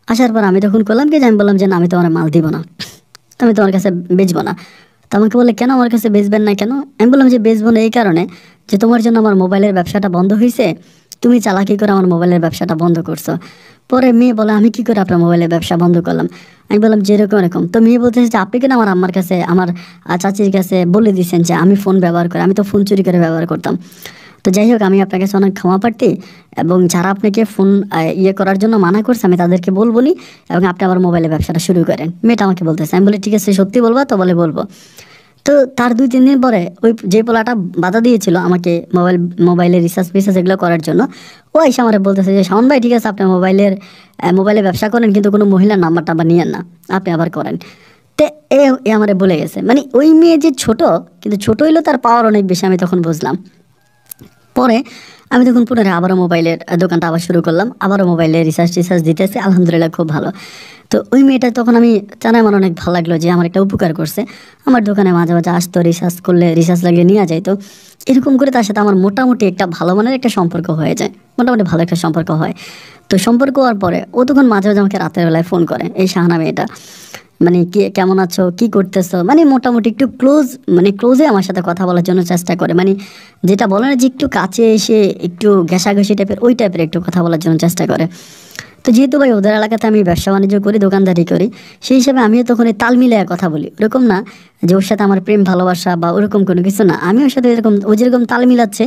আসার পর আমি তখন করলাম কি যে আমি বললাম যে না, আমি তোমার মাল দিব না, তো আমি তোমার কাছে বেচবো না। তো আমাকে বলে কেন আমার কাছে বেচবেন না কেন? আমি বললাম যে বেচবো না এই কারণে যে তোমার জন্য আমার মোবাইলের ব্যবসাটা বন্ধ হয়েছে, তুমি চালাকি করে আমার মোবাইলের ব্যবসাটা বন্ধ করছো। পরে মেয়ে বলে আমি কি করে আপনার মোবাইলের ব্যবসা বন্ধ করলাম? আমি বললাম যে এরকম এরকম। তো মেয়ে বলতেছে যে আপনি কেন আমার আম্মার কাছে, আমার চাচির কাছে বলে দিয়েছেন যে আমি ফোন ব্যবহার করি, আমি তো ফোন চুরি করে ব্যবহার করতাম। তো যাই হোক, আমি আপনার কাছে অনেক ক্ষমা প্রার্থী, এবং যারা আপনাকে ফোন ইয়ে করার জন্য মানা করছে আমি তাদেরকে বলবো নি, এবং আপনি আবার মোবাইলের ব্যবসাটা শুরু করেন। মেয়েটা আমাকে বলতেছে, আমি বলি ঠিক আছে সত্যি বলবা তো? বলে বলবো। তো তার 2-3 দিন পরে ওই যে পোলাটা বাধা দিয়েছিল আমাকে মোবাইলের রিসার্চ ফিসার্চ এগুলো করার জন্য, ও এসে আমার বলতেছে যে শাওন ভাই ঠিক আছে, আপনি মোবাইলে ব্যবসা করেন, কিন্তু কোনো মহিলার নাম্বার টাম্বার নিয়েন না, আপনি আবার করেন। তো এ আমারে বলে গেছে। মানে ওই মেয়ে যে ছোট, কিন্তু ছোট হইলেও তার পাওয়ার অনেক বেশি, আমি তখন বুঝলাম। পরে আমি তখন পুনরায় আবারও মোবাইলের দোকানটা আবার শুরু করলাম, আবারও মোবাইলে রিসার্চ দিতেছে, আলহামদুলিল্লাহ খুব ভালো। তো ওই মেয়েটা তখন আমি জানাই, আমার অনেক ভালো লাগলো যে আমার একটা উপকার করছে, আমার দোকানে মাঝে মাঝে আসতো, রিসার্চ করলে রিসার্চ লাগিয়ে নিয়ে যাইতো। এরকম করে তার সাথে আমার মোটামুটি একটা ভালো মানের একটা সম্পর্ক হয়ে যায়, মোটামুটি ভালো একটা সম্পর্ক হয়। তো সম্পর্ক হওয়ার পরে ও তখন মাঝে মাঝে আমাকে রাতের বেলায় ফোন করে, এই শাহানা মেয়েটা, মানে কি কেমন আছো, কি করতেছো, মানে মোটামুটি একটু ক্লোজে আমার সাথে কথা বলার জন্য চেষ্টা করে। মানে যেটা বলে না যে একটু কাছে এসে একটু ঘেঁষাঘেঁষি টাইপের, ওই টাইপের একটু কথা বলার জন্য চেষ্টা করে। তো যেহেতু ভাই ওদের এলাকাতে আমি ব্যবসা বাণিজ্য করি, দোকানদারি করি, সেই হিসাবে আমিও তখন এই তাল মিলিয়ে কথা বলি। ওরকম না যে ওর সাথে আমার প্রেম ভালোবাসা বা ওরকম কোনো কিছু না, আমি ওর সাথে এরকম, ও যেরকম তাল মিলাচ্ছে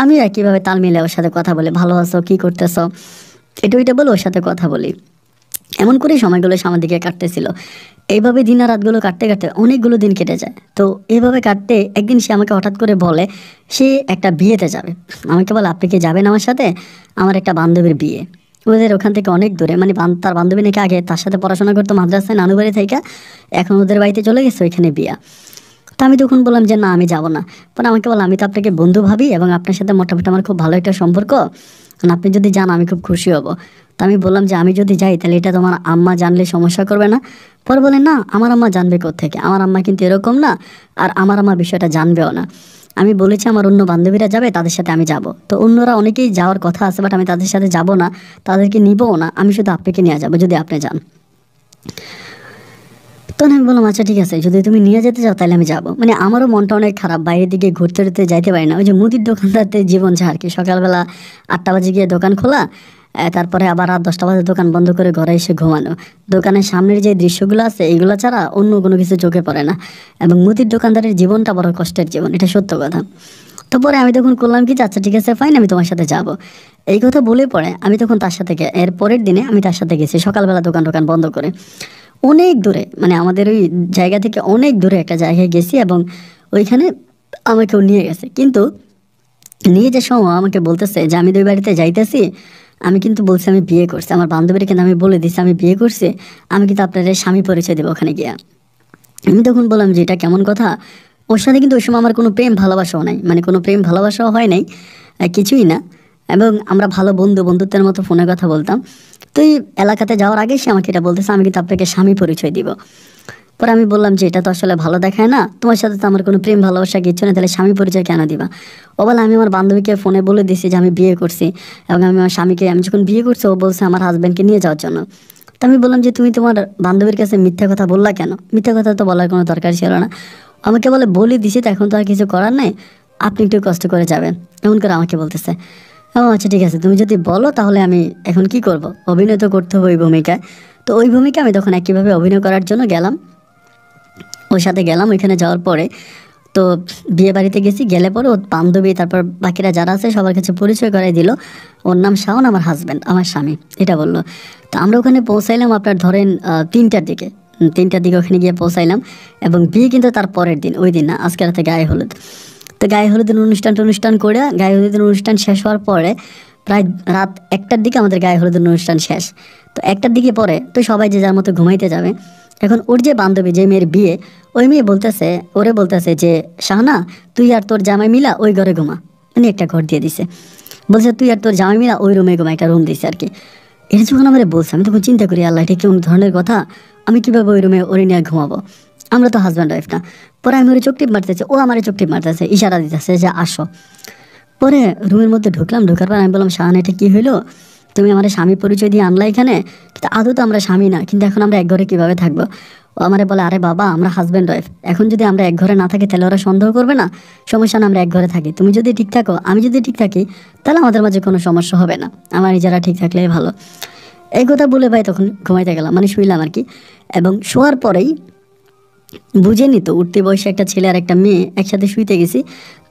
আমিও একইভাবে তাল মিলিয়ে ওর সাথে কথা বলি, ভালো আছো, কী করতেছো, এটা ওইটা বলে ওর সাথে কথা বলি। এমন করেই সময়গুলো সামনের দিকে কাটতেছিল। এইভাবে দিন আর রাতগুলো কাটতে কাটতে অনেকগুলো দিন কেটে যায়। তো এইভাবে কাটতে একদিন সে আমাকে হঠাৎ করে বলে সে একটা বিয়েতে যাবে। আমাকে বলে আপনি কি যাবেন আমার সাথে? আমার একটা বান্ধবীর বিয়ে, ওদের ওখান থেকে অনেক দূরে, মানে তার বান্ধবী নাকি আগে তার সাথে পড়াশোনা করতো মাদ্রাসায় নানুবাড়ি থেকে, এখন ওদের বাড়িতে চলে গেছে, ওইখানে বিয়া। তো তো আমি তখন বললাম যে না আমি যাব না। পরে আমাকে বললাম আমি তো আপনাকে বন্ধু ভাবি এবং আপনার সাথে মোটামুটি আমার খুব ভালো একটা সম্পর্ক, আপনি যদি যান আমি খুব খুশি হব। তো আমি বললাম যে আমি যদি যাই তাহলে এটা তোমার আম্মা জানলে সমস্যা করবে না? পরে বলে না আমার আম্মা জানবে কোত্থেকে, আমার আম্মা কিন্তু এরকম না, আর আমার আম্মা বিষয়টা জানবেও না। আমি বলেছি আমার অন্য বান্ধবীরা যাবে, তাদের সাথে আমি যাব। তো অন্যরা অনেকেই যাওয়ার কথা আছে, বাট আমি তাদের সাথে যাব না, তাদেরকে নিবও না, আমি শুধু আপনাকে নিয়ে যাবো যদি আপনি যান। তখন আমি বললাম আচ্ছা ঠিক আছে, যদি তুমি নিয়ে যেতে চাও তাহলে আমি যাবো। মানে আমারও মনটা অনেক খারাপ, বাইরের দিকে ঘুরতে ঘুরতে যাইতে পারি না। ওই যে মুদির দোকানদারদের জীবন যা আর কি, সকালবেলা 8টা বাজে গিয়ে দোকান খোলা, তারপরে আবার রাত 10টা বাজে দোকান বন্ধ করে ঘরে এসে ঘুমানো। দোকানের সামনের যে দৃশ্যগুলো আছে এইগুলো ছাড়া অন্য কোনো কিছু চোখে পড়ে না। এবং মুদির দোকানদারের জীবনটা বড় কষ্টের জীবন, এটা সত্য কথা। তো পরে আমি তখন করলাম কি, আচ্ছা ঠিক আছে ফাইন, আমি তোমার সাথে যাব। এই কথা বলে পরে আমি তখন তার সাথে এর পরের দিনে আমি তার সাথে গেছি সকালবেলা দোকান টোকান বন্ধ করে। অনেক দূরে, মানে আমাদের ওই জায়গা থেকে অনেক দূরে একটা জায়গায় গেছি এবং ওইখানে আমাকেও নিয়ে গেছে। কিন্তু নিয়ে যে সময় আমাকে বলতেছে যে আমি তো ওই বাড়িতে যাইতেছি, আমি কিন্তু বলছি আমি বিয়ে করছি, আমার বান্ধবীরা কিন্তু আমি বলে দিচ্ছি আমি বিয়ে করছি, আমি কিন্তু আপনাদের স্বামী পরিচয় দেবো ওখানে গিয়া। আমি তখন বললাম যে এটা কেমন কথা? ওর সাথে কিন্তু ওই সময় আমার কোনো প্রেম ভালোবাসাও নাই, মানে কোনো প্রেম ভালোবাসাও হয় নাই, কিছুই না। এবং আমরা ভালো বন্ধুত্বের মতো ফোনে কথা বলতাম। তো এই এলাকাতে যাওয়ার আগে সে আমাকে এটা বলতেছে আমি কিন্তু আপনাকে স্বামী পরিচয় দিব। পরে আমি বললাম যে এটা তো আসলে ভালো দেখায় না, তোমার সাথে তো আমার কোনো প্রেম ভালোবাসা কিছু না, তাহলে স্বামী পরিচয় কেন দিবা? ও বলে আমি আমার বান্ধবীকে ফোনে বলে দিছি যে আমি বিয়ে করছি, এবং আমি আমার স্বামীকে, আমি যখন বিয়ে করছি ও বলছে আমার হাজব্যান্ডকে নিয়ে যাওয়ার জন্য। তো আমি বললাম যে তুমি তোমার বান্ধবীর কাছে মিথ্যা কথা বললা কেন? মিথ্যা কথা তো বলার কোনো দরকার ছিল না। আমাকে বলে বলে দিছি, তো এখন তো আর কিছু করার নেই, আপনি একটু কষ্ট করে যাবেন, এমন করে আমাকে বলতেছে। ও আচ্ছা ঠিক আছে, তুমি যদি বলো তাহলে আমি এখন কি করব, অভিনয় তো করতে হবে ওই ভূমিকায়। তো ওই ভূমিকা আমি তখন একইভাবে অভিনয় করার জন্য গেলাম, ওর সাথে গেলাম। ওইখানে যাওয়ার পরে তো বিয়ে বাড়িতে গেছি, গেলে পরে ওর বান্ধবী তারপর বাকিরা যারা আছে সবার কাছে পরিচয় করাই দিল। ওর নাম শাওন, আমার হাজব্যান্ড, আমার স্বামী, এটা বললো। তো আমরা ওখানে পৌঁছাইলাম আপনার ধরেন 3টার দিকে। 3টার দিকে ওখানে গিয়ে পৌঁছাইলাম, এবং বিয়ে কিন্তু তার পরের দিন, ওই দিন না, আজকে রাতে গায়ে হলুদ। তো গায়ে হলুদের অনুষ্ঠান করে গায়ে হলুদের অনুষ্ঠান শেষ হওয়ার পরে প্রায় রাত 1টার দিকে আমাদের গায়ে হলুদের অনুষ্ঠান শেষ। তো 1টার দিকে পরে তো সবাই যে যার মতো ঘুমাইতে যাবে। এখন ওর যে বান্ধবী, যে মেয়ের বিয়ে, ওই মেয়ে ওরে বলতেছে যে শাহনা তুই আর তোর জামাই মিলা ওই ঘরে ঘুমা, মানে একটা ঘর দিয়ে দিছে। বলছে তুই আর তোর জামাই মিলা ওই রুমে ঘুমা, একটা রুম দিছে আর কি। এটা যখন আমার বলছে আমি তখন চিন্তা করি আল্লাহ এটা কেমন ধরনের কথা, আমি কীভাবে ওই রুমে ওরে নিয়ে ঘুমাবো, আমরা তো হাজব্যান্ড ওয়াইফ না। পরে আমি ওরে চোখ টিপ মারতেছে, ও আমার চোখ টিপ মারতেছে, ইশারা দিতেছে যে আসো। পরে রুমের মধ্যে ঢুকলাম, ঢোকার পর আমি বললাম শাহানা এটা কী হইলো, তুমি আমার স্বামী পরিচয় দিয়ে আনলা এখানে, কিন্তু আদৌ তো আমরা স্বামী না, কিন্তু এখন আমরা এক ঘরে কীভাবে থাকবো? ও আমারে বলে আরে বাবা আমরা হাজব্যান্ড ওয়াইফ, এখন যদি আমরা এক ঘরে না থাকি তাহলে ওরা সন্দেহ করবে না, সমস্যা না, আমরা এক ঘরে থাকি, তুমি যদি ঠিক থাকো আমি যদি ঠিক থাকি তাহলে আমাদের মাঝে কোনো সমস্যা হবে না, আমার নিজেরা ঠিক থাকলেই ভালো। এই কথা বলে ভাই তখন ঘুমাইতে গেলাম, মানে শুইলাম আর কি। এবং শোয়ার পরেই বুঝেনি তো উঠতে বয়সে একটা ছেলে আর একটা মেয়ে একসাথে শুইতে গেছি,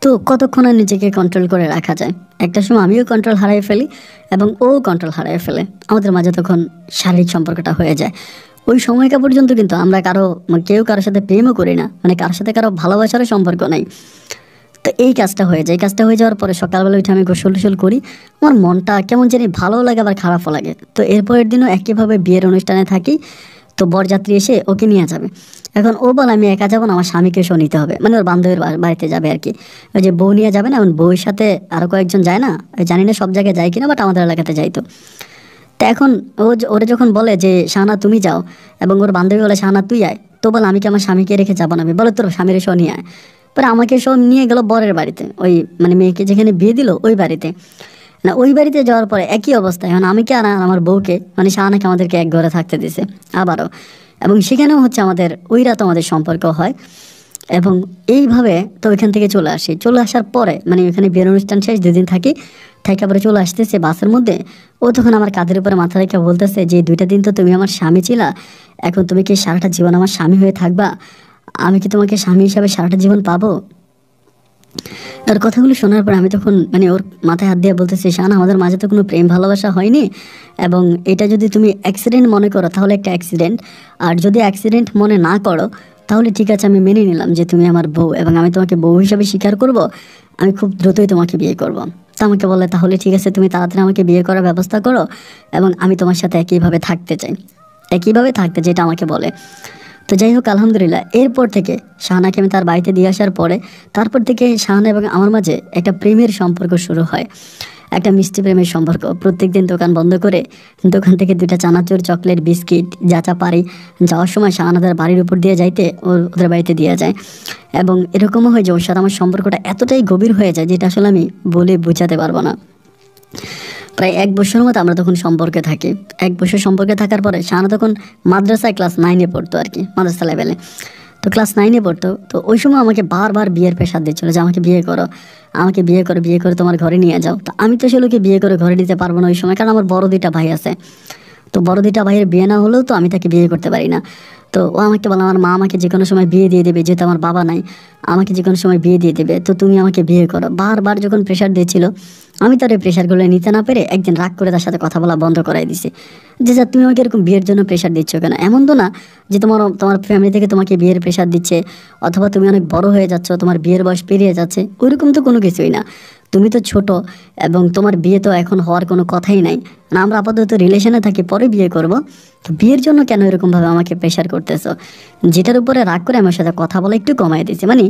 তো কতক্ষণ আর নিজেকে কন্ট্রোল করে রাখা যায়? একটা সময় আমিও কন্ট্রোল হারিয়ে ফেলি এবং ও কন্ট্রোল হারিয়ে ফেলে, আমাদের মাঝে তখন শারীরিক সম্পর্কটা হয়ে যায়। ওই সময়টা পর্যন্ত কিন্তু আমরা কেউ কারোর সাথে প্রেমও করি না, মানে কারোর সাথে কারো ভালোবাসারও সম্পর্ক নাই। তো এই কাজটা হয়ে যায়, এই কাজটা হয়ে যাওয়ার পরে সকালবেলা উঠে আমি গোসল টোসল করি, আমার মনটা কেমন জানি ভালো লাগে আবার খারাপও লাগে। তো এরপরের দিনও একইভাবে বিয়ের অনুষ্ঠানে থাকি, তো বরযাত্রী এসে ওকে নিয়ে যাবে। এখন ও বলে আমি একা যাবো না, আমার স্বামীকে এসেও নিতে হবে, মানে ওর বান্ধবীর বাড়িতে যাবে আর কি। ওই যে বউ নিয়ে যাবে না, এখন বউয়ের সাথে আরও কয়েকজন যায় না, জানি না সব জায়গায় যায় কিনা, বাট আমাদের এলাকাতে যাইতো। তো এখন ওরা যখন বলে যে শাহানা তুমি যাও, এবং ওর বান্ধবী বলে শাহানা তুই আয়, তো বলে আমি কি আমার স্বামীকে রেখে যাবো না? বলে তোর স্বামীর এসেও নিয়ে আয়। পরে আমাকে সব নিয়ে গেল বরের বাড়িতে, ওই মানে মেয়েকে যেখানে বিয়ে দিল ওই বাড়িতে। না ওই বাড়িতে যাওয়ার পরে একই অবস্থা, এখন আমি কি আর আমার বউকে, মানে শাহানাকে আমাদেরকে এক ঘরে থাকতে দিছে আবারও, এবং সেখানেও হচ্ছে আমাদের ওই রাত আমাদের সম্পর্ক হয়। এবং এইভাবে তো ওইখান থেকে চলে আসার পরে মানে ওইখানে বিয়ের অনুষ্ঠান শেষ, 2 দিন থাকি, থাকা পরে চলে আসতেছে বাসের মধ্যে। ও তখন আমার কাঁধের উপরে মাথা রেখে বলতেছে যে 2টা দিন তো তুমি আমার স্বামী ছিলা, এখন তুমি কি সারাটা জীবন আমার স্বামী হয়ে থাকবা? আমি কি তোমাকে স্বামী হিসাবে সারাটা জীবন পাবো? ওর কথাগুলো শোনার পর আমি তখন মানে ওর মাথায় হাত দিয়ে বলতেছি শাহানা আমাদের মাঝে তো কোনো প্রেম ভালোবাসা হয়নি, এবং এটা যদি তুমি অ্যাক্সিডেন্ট মনে করো তাহলে একটা অ্যাক্সিডেন্ট, আর যদি অ্যাক্সিডেন্ট মনে না করো তাহলে ঠিক আছে, আমি মেনে নিলাম যে তুমি আমার বউ এবং আমি তোমাকে বউ হিসাবে স্বীকার করব, আমি খুব দ্রুতই তোমাকে বিয়ে করব। তা আমাকে বলে তাহলে ঠিক আছে তুমি তাড়াতাড়ি আমাকে বিয়ে করার ব্যবস্থা করো, এবং আমি তোমার সাথে একইভাবে থাকতে চাই, একইভাবে থাকতে, যেটা আমাকে বলে। তো যাই হোক, আলহামদুলিল্লাহ এরপর থেকে শাহানাকে আমি তার বাড়িতে দিয়ে আসার পরে তারপর থেকে শাহানা এবং আমার মাঝে একটা প্রেমের সম্পর্ক শুরু হয়, একটা মিষ্টি প্রেমের সম্পর্ক। প্রত্যেকদিন দোকান বন্ধ করে দোকান থেকে 2টা চানাচুর, চকলেট, বিস্কিট যা যা পারি যাওয়ার সময় শাহানাদের বাড়ির উপর দিয়ে যাইতে ওদের বাড়িতে দিয়ে যায়। এবং এরকমও হয় যে ওর সাথে আমার সম্পর্কটা এতটাই গভীর হয়ে যায় যেটা আসলে আমি বলে বোঝাতে পারবো না। প্রায় 1 বছরের মতো আমরা তখন সম্পর্কে থাকি। 1 বছর সম্পর্কে থাকার পরে শাহানা তখন মাদ্রাসায় ক্লাস 9-এ পড়তো আর কি, মাদ্রাসা লেভেলে। তো ক্লাস 9-এ পড়তো। তো ওই সময় আমাকে বারবার বিয়ের প্রেশার দিচ্ছিল যে আমাকে বিয়ে করো, আমাকে বিয়ে করে তোমার ঘরে নিয়ে যাও। তো আমি তো আসলে ওকে বিয়ে করে ঘরে নিতে পারবো না ওই সময়, কারণ আমার বড় 2টা ভাই আছে। তো বড় 2টা ভাইয়ের বিয়ে না হলেও তো আমি তাকে বিয়ে করতে পারি না। তো ও আমাকে বলে আমার মা আমাকে যে কোনো সময় বিয়ে দিয়ে দেবে, যেহেতু আমার বাবা নাই, আমাকে যে কোনো সময় বিয়ে দিয়ে দেবে, তো তুমি আমাকে বিয়ে করো। বারবার যখন প্রেশার দিয়েছিল, আমি তার এই প্রেশারগুলো নিতে না পেরে একদিন রাগ করে তার সাথে কথা বলা বন্ধ করাই দিছি যে যা তুমি আমাকে এরকম বিয়ের জন্য প্রেশার দিচ্ছ কেন? এমন তো না যে তোমার ফ্যামিলি থেকে তোমাকে বিয়ের প্রেশার দিচ্ছে অথবা তুমি অনেক বড় হয়ে যাচ্ছ, তোমার বিয়ের বয়স পেরিয়ে যাচ্ছে, ওইরকম তো কোনো কিছুই না। তুমি তো ছোট এবং তোমার বিয়ে তো এখন হওয়ার কোনো কথাই নাই না। আমরা আপাতত রিলেশনে থাকি, পরে বিয়ে করব। তো বিয়ের জন্য কেন এরকমভাবে আমাকে প্রেশার করতেছো? যেটার উপরে রাগ করে আমার সাথে কথা বলা একটু কমাই দিয়েছে। মানে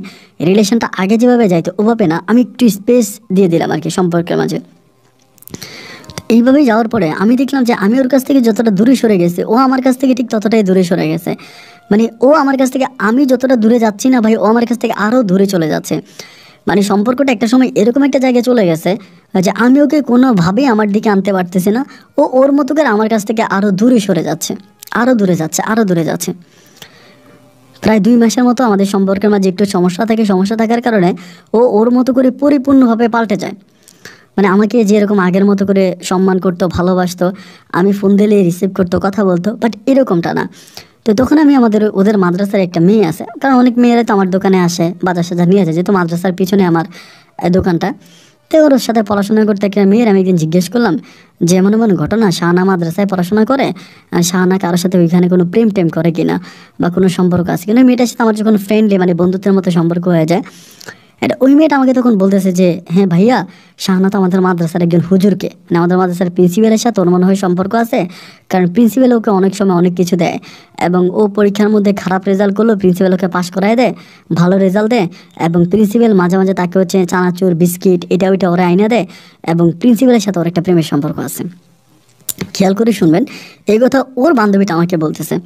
রিলেশনটা আগে যেভাবে যাইতো ওভাবে না, আমি একটু স্পেস দিয়ে দিলাম আর কি সম্পর্কের মাঝে। এইভাবেই যাওয়ার পরে আমি দেখলাম যে আমি ওর কাছ থেকে যতটা দূরে সরে গেছি, ও আমার কাছ থেকে ঠিক ততটাই দূরে সরে গেছে। মানে ও আমার কাছ থেকে, আমি যতটা দূরে যাচ্ছি না ভাই, ও আমার কাছ থেকে আরও দূরে চলে যাচ্ছে। মানে সম্পর্কটা একটা সময় এরকম একটা জায়গায় চলে গেছে যে আমি ওকে কোনোভাবেই আমার দিকে আনতে পারতেছি না। ও ওর মতো করে আমার কাছ থেকে আরও দূরে সরে যাচ্ছে, আরও দূরে যাচ্ছে, আরও দূরে যাচ্ছে। প্রায় 2 মাসের মতো আমাদের সম্পর্কের মাঝে একটু সমস্যা থাকে। সমস্যা থাকার কারণে ও ওর মতো করে পরিপূর্ণভাবে পাল্টে যায়। মানে আমাকে যেরকম আগের মতো করে সম্মান করতো, ভালোবাসতো, আমি ফোন দিলে রিসিভ করতো, কথা বলতো, বাট এরকমটা না। তো তখন আমি ওদের মাদ্রাসার একটা মেয়ে আছে, কারণ অনেক মেয়েরা তো আমার দোকানে আসে, বাজার সাজার নিয়ে আসে, যেহেতু মাদ্রাসার পিছনে আমার দোকানটা। তো ওর সাথে পড়াশোনা করতে একটা মেয়ের আমি একদিন জিজ্ঞেস করলাম যে এমন এমন ঘটনা, শাহানা মাদ্রাসায় পড়াশোনা করে, আর শাহানা কারোর সাথে ওইখানে কোনো প্রেম টেম করে কিনা বা কোনো সম্পর্ক আছে কিনা। মেয়েটার সাথে আমার যখন ফ্রেন্ডলি মানে বন্ধুত্বের মতো সম্পর্ক হয়ে যায়, এটা ওই মেয়েটা আমাকে তখন বলতেছে যে হ্যাঁ ভাইয়া, শাহানা তো আমাদের মাদ্রাসার একজন হুজুরকে, মানে আমাদের মাদ্রাসার প্রিন্সিপালের সাথে ওর মনে হয় সম্পর্ক আছে, কারণ প্রিন্সিপাল ওকে অনেক সময় অনেক কিছু দেয় এবং ও পরীক্ষার মধ্যে খারাপ রেজাল্ট করলেও প্রিন্সিপাল ওকে পাশ করায় দেয়, ভালো রেজাল্ট দেয়। এবং প্রিন্সিপাল মাঝে মাঝে তাকে হচ্ছে চানাচুর, বিস্কিট, এটা ওইটা ওরা আইনা দেয়। এবং প্রিন্সিপালের সাথে ওর একটা প্রেমের সম্পর্ক আছে। খেয়াল করে শুনবেন, এই কথা ওর বান্ধবীটা আমাকে বলতেছে।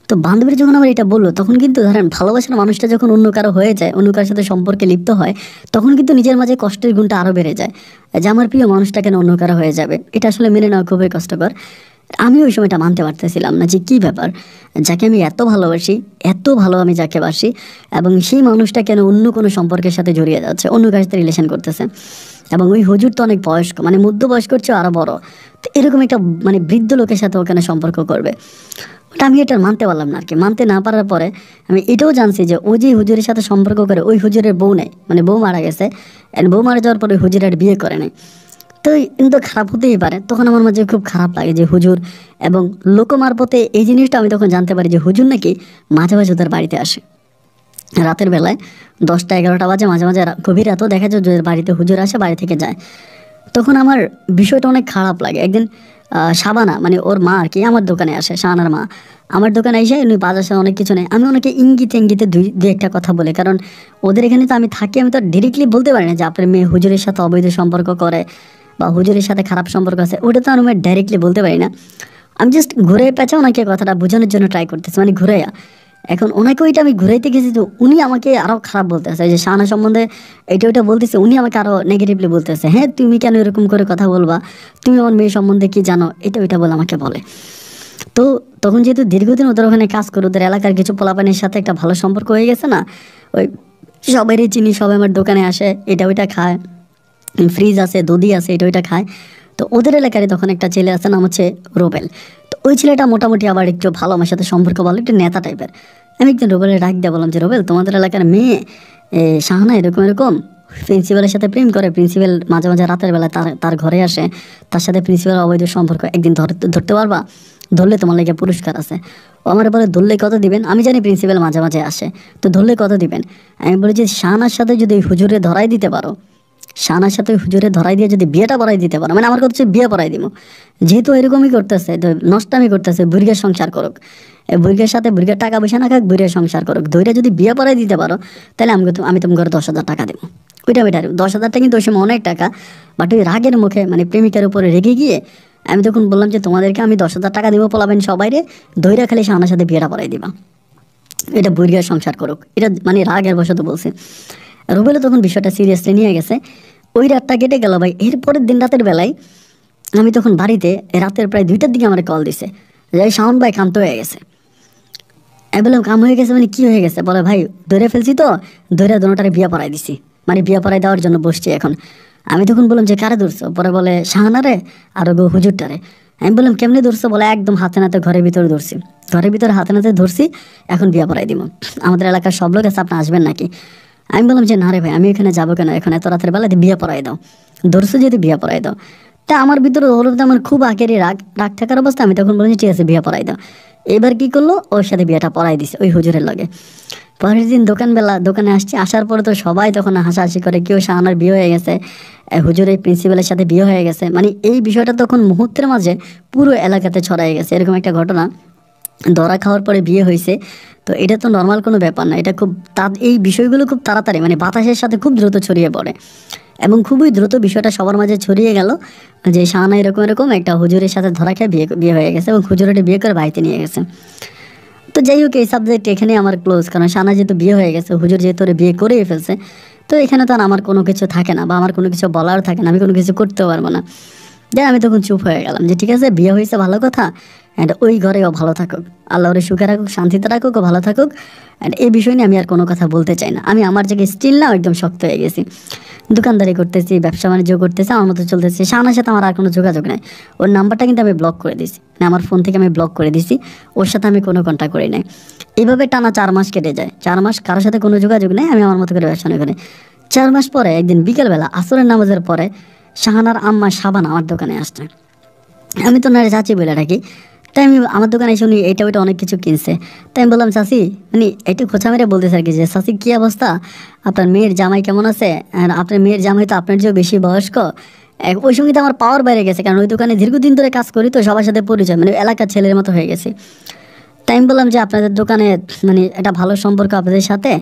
তো বান্ধবীর যখন আমার এটা বললো, তখন কিন্তু ধরেন ভালোবাসার মানুষটা যখন অন্য কারো হয়ে যায়, অন্য কারোর সাথে সম্পর্কে লিপ্ত হয়, তখন কিন্তু নিজের মাঝে কষ্টের গুণটা আরও বেড়ে যায় যে আমার প্রিয় মানুষটা কেন অন্য কারো হয়ে যাবে। এটা আসলে মেনে নেওয়া খুবই কষ্টকর। আমি ওই সময়টা মানতে পারতেছিলাম না যে কী ব্যাপার, যাকে আমি এত ভালোবাসি, এত ভালো আমি যাকে বাসি, এবং সেই মানুষটা কেন অন্য কোনো সম্পর্কের সাথে জড়িয়ে যাচ্ছে, অন্য কারোর সাথে রিলেশন করতেছে। এবং ওই হুজুর তো অনেক বয়স্ক, মানে মধ্যবয়স্ক হচ্ছে আরও বড়। তো এরকম একটা মানে বৃদ্ধ লোকের সাথে ওখানে সম্পর্ক করবে, ওটা আমি এটা মানতে পারলাম না আর কি। মানতে না পারার পরে আমি এটাও জানছি যে ও যে হুজুরের সাথে সম্পর্ক করে, ওই হুজুরের বউ নেই, মানে বউ মারা গেছে। বউ মারা যাওয়ার পরে হুজুর আর বিয়ে করে নেই। তো কিন্তু খারাপ হতেই পারে। তখন আমার মাঝে খুব খারাপ লাগে যে হুজুর, এবং লোক মারফতে এই জিনিসটা আমি তখন জানতে পারি যে হুজুর নাকি মাঝে মাঝে ওদের বাড়িতে আসে রাতের বেলায়, 10টা-11টা বাজে, মাঝে মাঝে গভীর রাতেও দেখা যায় যে বাড়িতে হুজুর আসে, বাড়ি থেকে যায়। তখন আমার বিষয়টা অনেক খারাপ লাগে। একদিন শাবানা, মানে ওর মা আর কি, আমার দোকানে আসে, শাহানার মা আমার দোকানে এসে, উনি বাজার সাথে অনেক কিছু নেই। আমি ওনাকে ইঙ্গিতে ইঙ্গিতে দুই একটা কথা বলে, কারণ ওদের এখানে তো আমি থাকি, আমি তো ডিরেক্টলি বলতে পারি না যে আপনার মেয়ে হুজুরের সাথে অবৈধ সম্পর্ক করে বা হুজুরের সাথে খারাপ সম্পর্ক আছে, ওটা তো আমি ডাইরেক্টলি বলতে পারি না। আমি জাস্ট ঘুরে পেঁচা ওনাকে কথাটা বোঝানোর জন্য ট্রাই করতেছি, মানে ঘুরাইয়া। এখন ওনাকে ওইটা আমি ঘুরাইতে গেছি, তো উনি আমাকে আরও খারাপ বলতেছে যে শাহানা সম্বন্ধে এটা ওইটা বলতেছে, উনি আমাকে আরও নেগেটিভলি বলতেছে, হ্যাঁ তুমি কেন এরকম করে কথা বলবা, তুমি আমার মেয়ে সম্বন্ধে কি জানো, এটা ওইটা বলে আমাকে বলে। তো তখন যেহেতু দীর্ঘদিন ওদের ওখানে কাজ করে, ওদের এলাকার কিছু পোলাপানের সাথে একটা ভালো সম্পর্ক হয়ে গেছে না, ওই সবারই চিনি, সবাই আমার দোকানে আসে, এটা ওইটা খায়, ফ্রিজ আছে, দধি আছে, এটা ওইটা খায়। তো ওদের এলাকায় তখন একটা ছেলে আছে, নাম হচ্ছে রোবেল। তো ওই ছেলেটা মোটামুটি আবার একটু ভালো, আমার সাথে সম্পর্ক ভালো, একটু নেতা টাইপের। আমি একদিন রোবেলের ডাক দিয়ে বললাম যে রোবেল, তোমাদের এলাকার মেয়ে শাহানা এরকম এরকম প্রিন্সিপালের সাথে প্রেম করে, প্রিন্সিপাল মাঝে মাঝে রাতের বেলায় তার ঘরে আসে, তার সাথে প্রিন্সিপাল অবৈধ সম্পর্ক, একদিন ধরতে পারবা? ধরলে তোমার লেগে পুরস্কার আছে। ও আমার বলে ধরলে কত দিবেন? আমি জানি প্রিন্সিপাল মাঝে মাঝে আসে, তো ধরলে কত দিবেন? আমি বলি যে শাহানার সাথে যদি হুজুরে ধরাই দিতে পারো, শাহানার সাথে হুজুরে ধরাই দিয়ে যদি বিয়েটা পড়াই দিতে পারো, মানে আমার কথা হচ্ছে বিয়ে পড়াই দিব, যেহেতু এরকমই করতেছে তো নষ্টামি করতেছে, বুড়ির সংসার করুক, বুড়ির সাথে বুড়ির টাকা পয়সা না খাক, বুড়ির সংসার করুক, ধৈর্য যদি বিয়ে পড়াই দিতে পারো তাহলে আমি তোমাকে 10,000 টাকা দেবো। ওইটা 10,000 টাকা কিন্তু ওই সময় অনেক টাকা, বাট ওই রাগের মুখে মানে প্রেমিকার উপরে রেগে গিয়ে আমি তখন বললাম যে তোমাদেরকে আমি 10,000 টাকা দিব, পোলাবেন সবাই রে, ধৈর্য খালি শাহানার সাথে বিয়েটা পড়াই দিবা, এটা বুড়িয়া সংসার করুক, এটা মানে রাগের বশত বলছে। রুবেলও তখন বিষয়টা সিরিয়াসলি নিয়ে গেছে। ওই রাতটা কেটে গেল ভাই। এরপরের দিন রাতের বেলায় আমি তখন বাড়িতে রাতের প্রায় 2টার দিকে আমার কল দিছে যে শাওন ভাই কাম তো হয়ে গেছে। আমি বললাম কাম হয়ে গেছে মানে কি হয়ে গেছে? বলে ভাই ধরে ফেলছি তো, ধরে দোনোটারে বিয়ে পড়াই দিছি, মানে বিয়ে পড়াই দেওয়ার জন্য বসছি এখন। আমি তখন বললাম যে কারে ধরছো? পরে বলে শাহানারে আর হুজুরটারে। আমি বললাম কেমনি ধরছো? বলে একদম হাতে নাতে ঘরের ভিতরে ধরছি, ঘরের ভিতরে হাতে নাতে ধরছি, এখন বিয়ে পড়াই দিব। আমাদের এলাকার সব লোক আছে, আপনি আসবেন নাকি? আমি বললাম যে না রে ভাই, আমি এখানে যাবো কেন, এখন এত রাতের বেলায় বিয়ে পড়াই দাও, ধরছো যেহেতু বিয়ে পড়াই দাও। তা আমার ভিতরে হলো আমার খুব আগেরই রাগ রাগ থাকার অবস্থা। আমি তখন বলছি ঠিক আছে বিয়ে পড়াই দাও। এবার কি করলো, ওর সাথে বিয়েটা পড়াই দিছে ওই হুজুরের লগে। পরের দিন দোকানে আসছি, আসার পরে তো সবাই তখন হাসাহাসি করে, কেউ শাহানার বিয়ে হয়ে গেছে, হুজুরের প্রিন্সিপালের সাথে বিয়ে হয়ে গেছে, মানে এই বিষয়টা তখন মুহূর্তের মাঝে পুরো এলাকাতে ছড়াই গেছে। এরকম একটা ঘটনা, ধরা খাওয়ার পরে বিয়ে হয়েছে, তো এটা তো নর্মাল কোনো ব্যাপার না, এটা খুব এই বিষয়গুলো খুব তাড়াতাড়ি মানে বাতাসের সাথে খুব দ্রুত ছড়িয়ে পড়ে, এবং খুবই দ্রুত বিষয়টা সবার মাঝে ছড়িয়ে গেল যে শাহানা এরকম এরকম একটা হুজুরের সাথে ধরা খেয়ে বিয়ে হয়ে গেছে, এবং হুজুরের বিয়ে করে বাড়িতে নিয়ে গেছে। তো যাই হোক, এই সাবজেক্ট এখানে আমার ক্লোজ, কারণ শাহানা যেহেতু বিয়ে হয়ে গেছে, হুজুর যেহেতু বিয়ে করেই ফেলছে, তো এখানে তো আর আমার কোনো কিছু থাকে না, বা আমার কোনো কিছু বলার থাকে না, আমি কোনো কিছু করতেও পারবো না। যাই আমি তখন চুপ হয়ে গেলাম যে ঠিক আছে বিয়ে হয়েছে ভালো কথা, অ্যান্ড ওই ঘরেও ভালো থাকুক, আল্লাহ ওরে সুখে রাখুক, শান্তিতে রাখুক, ও ভালো থাকুক। অ্যান্ড এই বিষয় নিয়ে আমি আর কোনো কথা বলতে চাই না। আমি আমার জায়গায় স্টিল না একদম শক্ত হয়ে গেছি, দোকানদারি করতেছি, ব্যবসা বাণিজ্য করতেছি, আমার মতো চলতেছে। শাহানার সাথে আমার আর কোনো যোগাযোগ নেই, ওর নাম্বারটা কিন্তু আমি ব্লক করে দিয়েছি, মানে আমার ফোন থেকে আমি ব্লক করে দিয়েছি, ওর সাথে আমি কোনো কন্ট্যাক্ট করি নাই। এইভাবে টানা 4 মাস কেটে যায়, 4 মাস কারোর সাথে কোনো যোগাযোগ নেই, আমি আমার মতো করে ব্যবসা করি। 4 মাস পরে একদিন বিকেলবেলা আসরের নামাজের পরে শাহানার আম্মা সাবান আমার দোকানে আসছে। আমি তো না চাচি বলে ডাকি, তাই আমি আমার দোকানে এসে উনি এটা ওইটা অনেক কিছু কিনছে। তাই আমি বললাম চাচি, মানে একটু খোঁচা মেরে বলতেছে আর কি যে চাচি কী অবস্থা, আপনার মেয়ের জামাই কেমন আছে? আর আপনার মেয়ের জামাই তো আপনার চেয়েও বেশি বয়স্ক। ওই সঙ্গে তো আমার পাওয়ার বাইরে গেছে, কারণ ওই দোকানে দীর্ঘদিন ধরে কাজ করি, তো সবার সাথে পরিচয়, মানে এলাকার ছেলের মতো হয়ে গেছে। তাই আমি বললাম যে আপনাদের দোকানে মানে একটা ভালো সম্পর্ক আপনাদের সাথে,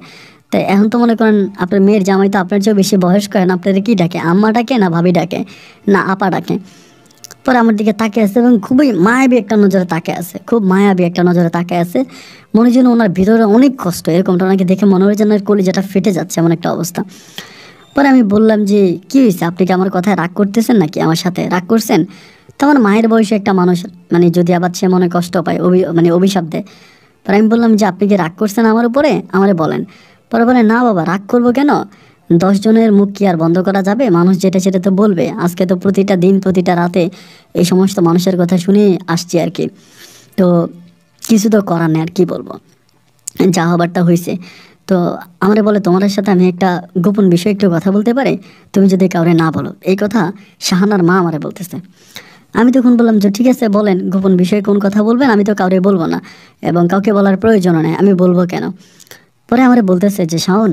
তাই এখন তো মনে করেন আপনার মেয়ের জামাই তো আপনার চেয়েও বেশি বয়স্ক, হয় না, আপনাদের কী ডাকে, আম্মা ডাকে না ভাবি ডাকে না আপা ডাকে? পরে আমার দিকে তাকে আছে এবং খুবই মায়াবী একটা নজরে তাকে আছে, খুব মায়াবী একটা নজরে তাকে আছে, মনে যেন ওনার ভিতরে অনেক কষ্ট, এরকমটা ওনাকে দেখে মনে হয় যেন কলিজাটা ফেটে যাচ্ছে, এমন একটা অবস্থা। পরে আমি বললাম যে কী হয়েছে, আপনি কি আমার কথায় রাগ করতেছেন নাকি, আমার সাথে রাগ করছেন? তো আমার মায়ের বয়সে একটা মানুষ, মানে যদি আবার সে মনে কষ্ট পায়, মানে অভিশাপ দেয়। পরে আমি বললাম যে আপনি কি রাগ করছেন আমার উপরে, আমারে বলেন। পরে বলে না বাবা, রাগ করবো কেন, 10 জনের মুখ কি আর বন্ধ করা যাবে, মানুষ যেটা সেটা তো বলবে। আজকে তো প্রতিটা দিন প্রতিটা রাতে এই সমস্ত মানুষের কথা শুনে আসছি আর কি, তো কিছু তো করার নেই, আর কি বলবো, যা হবারটা হয়েছে। তো আমারে বলে তোমার সাথে আমি একটা গোপন বিষয় একটু কথা বলতে পারি, তুমি যদি কাউরে না বলো। এই কথা শাহানার মা আমারে বলতেছে। আমি তখন বললাম যে ঠিক আছে বলেন, গোপন বিষয়ে কোন কথা বলবেন, আমি তো কাউরে বলবো না, এবং কাউকে বলার প্রয়োজনও নেই, আমি বলবো কেন। পরে আমারে বলতেছে যে শাওন,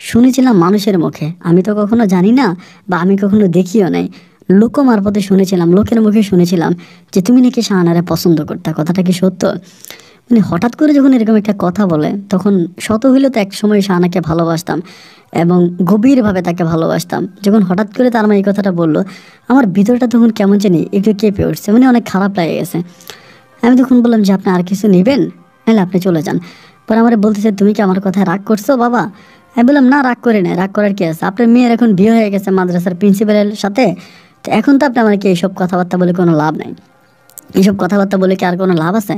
শুনেছিলাম মানুষের মুখে, আমি তো কখনো জানি না বা আমি কখনো দেখিও নাই, লোক মারফতে শুনেছিলাম, লোকের মুখে শুনেছিলাম যে তুমি নাকি শাহানারে পছন্দ করতে, কথাটা কি সত্য? মানে হঠাৎ করে যখন এরকম একটা কথা বলে, তখন শত হইলেও তো এক সময় শাহানাকে ভালোবাসতাম এবং গভীরভাবে তাকে ভালোবাসতাম। যখন হঠাৎ করে তার মা এই কথাটা বললো, আমার ভিতরটা তখন কেমন জানি একটু কেঁপে উঠছে, মানে অনেক খারাপ লাগে গেছে। আমি তখন বললাম যে আপনি আর কিছু নেবেন, নাহলে আপনি চলে যান। পরে আমার বলতেছে তুমি কি আমার কথায় রাগ করছো বাবা? আমি বললাম না, রাগ করে নেই, রাগ করার কি আছে, আপনার মেয়ের এখন বিয়ে হয়ে গেছে মাদ্রাসার প্রিন্সিপালের সাথে, তো এখন তো আপনি আমাকে এইসব কথাবার্তা বলে কোনো লাভ নাই, এইসব কথাবার্তা বলে কি আর কোনো লাভ আছে?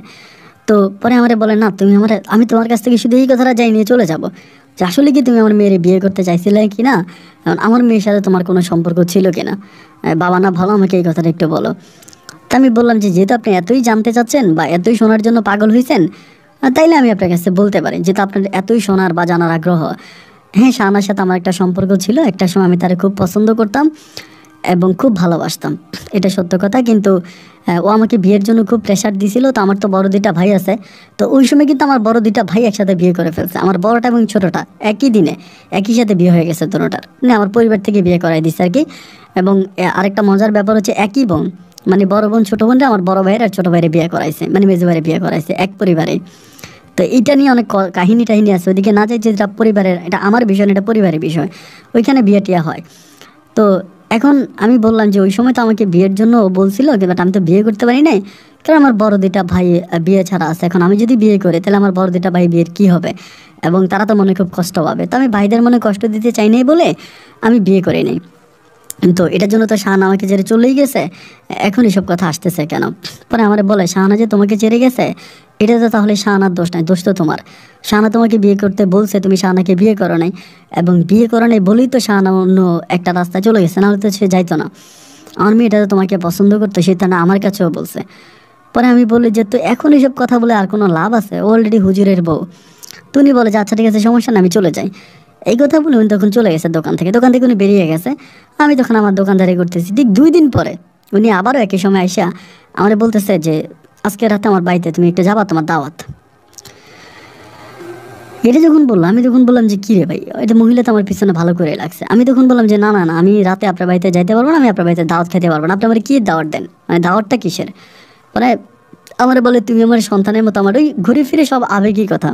তো পরে আমারে বলে না তুমি আমি তোমার কাছ থেকে শুধু এই কথাটা যাই নিয়ে চলে যাব, যে আসলে কি তুমি আমার মেয়ের বিয়ে করতে চাইছিলে কি না, আমার মেয়ের সাথে তোমার কোনো সম্পর্ক ছিল কি না, বাবা না ভালো, আমাকে এই কথাটা একটু বলো। তা আমি বললাম যে যেহেতু আপনি এতই জানতে চাচ্ছেন বা এতই শোনার জন্য পাগল হয়েছেন, তাইলে আমি আপনার কাছে বলতে পারি, যেহেতু আপনার এতই শোনার বা জানার আগ্রহ। হ্যাঁ, শাহানার সাথে আমার একটা সম্পর্ক ছিল, একটা সময় আমি তারে খুব পছন্দ করতাম, এবং খুব ভালোবাসতাম, এটা সত্য কথা। কিন্তু ও আমাকে বিয়ের জন্য খুব প্রেশার দিছিল। তো আমার তো বড় দুইটা ভাই আছে, তো ওই সময় কিন্তু আমার বড় দুইটা ভাই একসাথে বিয়ে করে ফেলছে। আমার বড়টা এবং ছোটটা একই দিনে একই সাথে বিয়ে হয়ে গেছে দুটোটার, মানে আমার পরিবার থেকে বিয়ে করাই দিচ্ছে আর কি। এবং আরেকটা মজার ব্যাপার হচ্ছে একই বোন, মানে বড় বোন ছোট বোনরা আমার বড় ভাইয়ের আর ছোট ভাইয়ের বিয়ে করাইছে, মানে মেজো ভাইয়ের বিয়ে করাইছে এক পরিবারে। তো এইটা নিয়ে অনেক কাহিনী টাহিনী আছে, ওইদিকে না যাই, যেটা পরিবারের, এটা আমার বিষয় না, এটা পরিবারের বিষয়, ওইখানে বিয়ে টিয়া হয়। তো এখন আমি বললাম যে ওই সময় তো আমাকে বিয়ের জন্য ও বলছিল, বাট আমি তো বিয়ে করতে পারি নাই, কারণ আমার বড় দুইটা ভাই বিয়ে ছাড়া আছে। এখন আমি যদি বিয়ে করি তাহলে আমার বড় দুইটা ভাই বিয়ের কি হবে, এবং তারা তো মনে খুব কষ্ট পাবে। তো আমি ভাইদের মনে কষ্ট দিতে চাই নাই বলে আমি বিয়ে করি নাই। তো এটার জন্য তো শাহানা আমাকে ছেড়ে চলেই গেছে, এখন এসব কথা আসতেছে কেন? পরে আমার বলে, শাহানা যে তোমাকে ছেড়ে গেছে এটা তো তাহলে শাহানার দোষ নাই, দোষ তো তোমার। শাহানা তোমাকে বিয়ে করতে বলছে, তুমি শাহানাকে বিয়ে করো নাই, এবং বিয়ে করো নাই বলেই তো শাহানা অন্য একটা রাস্তায় চলে গেছে, নাহলে তো সে যাইতো না। আমার মেয়েটা তো তোমাকে পছন্দ করতো, সেটা না আমার কাছেও বলছে। পরে আমি বলি যে তো এখন এসব কথা বলে আর কোনো লাভ আছে? অলরেডি হুজুরের বউ। তুমি বলে যে আচ্ছা ঠিক আছে, সমস্যা না, আমি চলে যাই। এই কথা বলে উনি তখন চলে গেছে দোকান থেকে উনি বেরিয়ে গেছে। আমি তখন আমার দোকানদারি করতেছি। ঠিক 2 দিন পরে উনি আবারও একই সময় আইসা আমার বলতেছে যে আজকে রাতে আমার বাড়িতে তুমি একটু যাবা, তোমার দাওয়াত। এটা যখন বললো, আমি তখন বললাম যে কী রে ভাই, এটা মহিলা তো আমার পিছনে ভালো করে লাগছে। আমি তখন বললাম যে না না না, আমি রাতে আপনার বাড়িতে যাইতে পারবো না, আমি আপনার বাড়িতে দাওয়াত খেতে পারবো না। আপনি আমার কী দাওয়াত দেন, মানে দাওয়াতটা কিসের? মানে আমার বলে তুমি আমার সন্তানের মতো, আমার ওই ঘুরে ফিরে সব আবেগী কথা,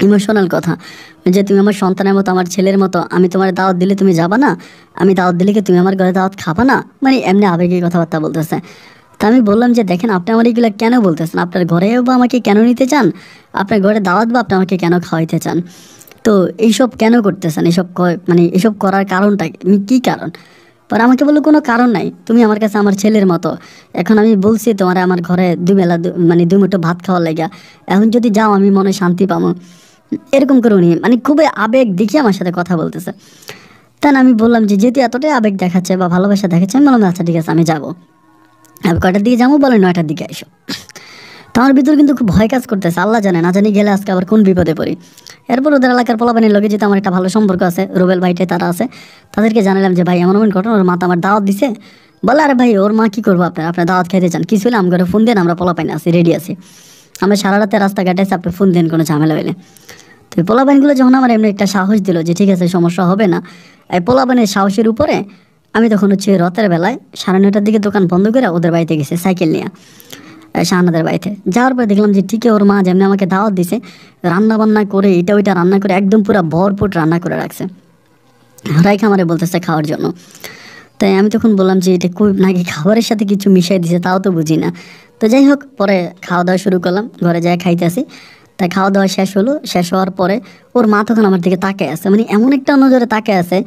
ইমোশনাল কথা, যে তুমি আমার সন্তানের মতো, আমার ছেলের মতো, আমি তোমার দাওয়াত দিলে তুমি যাবা না, আমি দাওয়াত দিলে কি তুমি আমার ঘরে দাওয়াত খাবা না, মানে এমনি আবেগী কথাবার্তা বলতেছে। তা আমি বললাম যে দেখেন, আপনি আমার এগুলো কেন বলতেছেন? আপনার ঘরেও বা আমাকে কেন নিতে চান? আপনার ঘরে দাওয়াত বা আপনি আমাকে কেন খাওয়াইতে চান? তো এইসব কেন করতেছেন? মানে এসব করার কারণটা কী কারণ? পরে আমাকে বললো কোনো কারণ নাই, তুমি আমার কাছে আমার ছেলের মতো। এখন আমি বলছি তোমার আমার ঘরে দুবেলা মানে 2 মুঠো ভাত খাওয়ার লাগা, এখন যদি যাও আমি মনে শান্তি পাবো, এরকম করে উনি মানে খুবই আবেগ দেখিয়ে আমার সাথে কথা বলতেছে। তা আমি বললাম যে যেহেতু এতটাই আবেগ দেখাচ্ছে বা ভালোবাসা দেখাচ্ছে, আমি বললাম আচ্ছা ঠিক আছে আমি যাবো। আমি কয়টার দিকে যাবো বলে 9টার দিকে এসো। তো আমার ভিতর কিন্তু খুব ভয় কাজ করতেছে, আল্লাহ জানে, না জানি গেলে আজকে আবার কোন বিপদে পড়ি। এরপর ওদের এলাকার পোলাপানির লগে যেহেতু আমার একটা ভালো সম্পর্ক আছে, রুবেল ভাইটে তারা আছে, তাদেরকে জানালাম যে ভাই এমন এমন ঘটনা, ওর মা তো আমার দাওয়াত দিছে। বলে আরে ভাই ওর মা কী করবো, আপনার দাওয়াত খাইতে চান, কিছু হলে আমার ফোন দেন, আমরা পোলাপাইনে আছি, রেডি আছি, আমরা সারা রাতে রাস্তাঘাটে আছি, আপনি ফোন দেন কোনো ঝামেলা হইলে। তো এই পোলাপাইনগুলো যখন আমার এমনি একটা সাহস দিল যে ঠিক আছে সমস্যা হবে না, এই পোলাপাইনের সাহসের উপরে আমি তখন হচ্ছে রাতের বেলায় 9:30টার দিকে দোকান বন্ধ করে ওদের বাড়িতে গেছি সাইকেল নিয়ে, শাহানাদের বাড়িতে। যাওয়ার পরে দেখলাম যে ঠিকই ওর মা যেমনি আমাকে দাওয়াত দিছে, রান্না বান্না করে এটা ওইটা রান্না করে একদম পুরো ভরপুর রান্না করে রাখছে, রাইখা আমারে বলতেছে খাওয়ার জন্য। তাই আমি তখন বললাম যে এটা খুব নাকি খাবারের সাথে কিছু মিশিয়ে দিছে, তাও তো বুঝি না। তো যাই হোক, পরে খাওয়া দাওয়া শুরু করলাম, ঘরে যাই খাইতেছি। তাই খাওয়া দাওয়া শেষ হলো, শেষ হওয়ার পরে ওর মা তখন আমার দিকে তাকায় আছে, মানে এমন একটা নজরে তাকায় আছে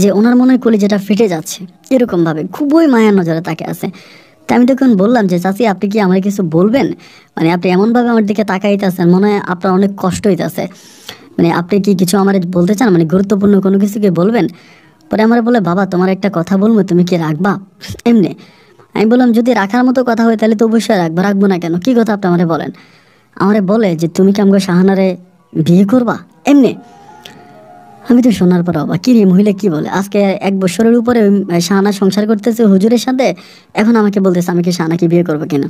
যে ওনার মনে হয় কলিজাটা ফেটে যাচ্ছে, এরকমভাবে খুবই মায়ার নজরে তাকায় আছে। তাই আমি তখন বললাম যে চাচি আপনি কি আমার কিছু বলবেন, মানে আপনি এমনভাবে আমার দিকে তাকাইতেছেন, মনে হয় আপনার অনেক কষ্ট হইতেছে, মানে আপনি কি কিছু আমার বলতে চান, মানে গুরুত্বপূর্ণ কোনো কিছু কি বলবেন? পরে আমার বলে বাবা তোমার একটা কথা বলবো, তুমি কি রাখবা? এমনি আমি বললাম যদি রাখার মতো কথা হয় তাহলে তো অবশ্যই রাখবো, রাখবো না কেন, কী কথা আপনি আমারে বলেন। আমারে বলে যে তুমি কি আমাকে শাহানারে বিয়ে করবা এমনি। আমি তো শোনার পর বাবা কী রে মহিলা কী বলে, আজকে 1 বছরের উপরে শাহানা সংসার করতেছে হুজুরের সাথে, এখন আমাকে বলতেছে আমি কি শাহানাকে বিয়ে করবো কিনা।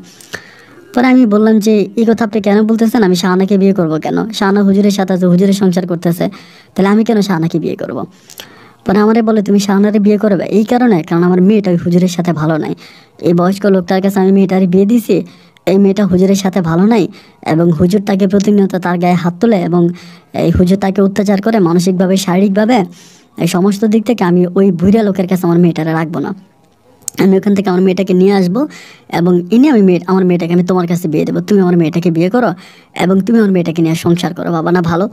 পরে আমি বললাম যে এই কথা আপনি কেন বলতেছেন, আমি শাহানাকে বিয়ে করবো কেন? শাহানা হুজুরের সাথে আছে, হুজুরের সংসার করতেছে, তাহলে আমি কেন শাহানাকে বিয়ে করবো? পরে আমারে বলে তুমি শাহানারে বিয়ে করবে এই কারণে, কারণ আমার মেয়েটা ওই হুজুরের সাথে ভালো নাই, এই বয়স্ক লোকটার কাছে আমি মেয়েটার বিয়ে দিছি, এই মেয়েটা হুজুরের সাথে ভালো নাই, এবং হুজুর তাকে প্রতিনিয়ত তার গায়ে হাত তোলে, এবং এই হুজুর তাকে অত্যাচার করে মানসিকভাবে শারীরিকভাবে, এই সমস্ত দিক থেকে আমি ওই বুড়া লোকের কাছে আমার মেয়েটারে রাখবো না। আমি ওখান থেকে আমার মেয়েটাকে নিয়ে আসবো, এবং এনে আমি আমার মেয়েটাকে আমি তোমার কাছে বিয়ে দেবো, তুমি আমার মেয়েটাকে বিয়ে করো, এবং তুমি আমার মেয়েটাকে নিয়ে সংসার করো, বাবা না ভালো,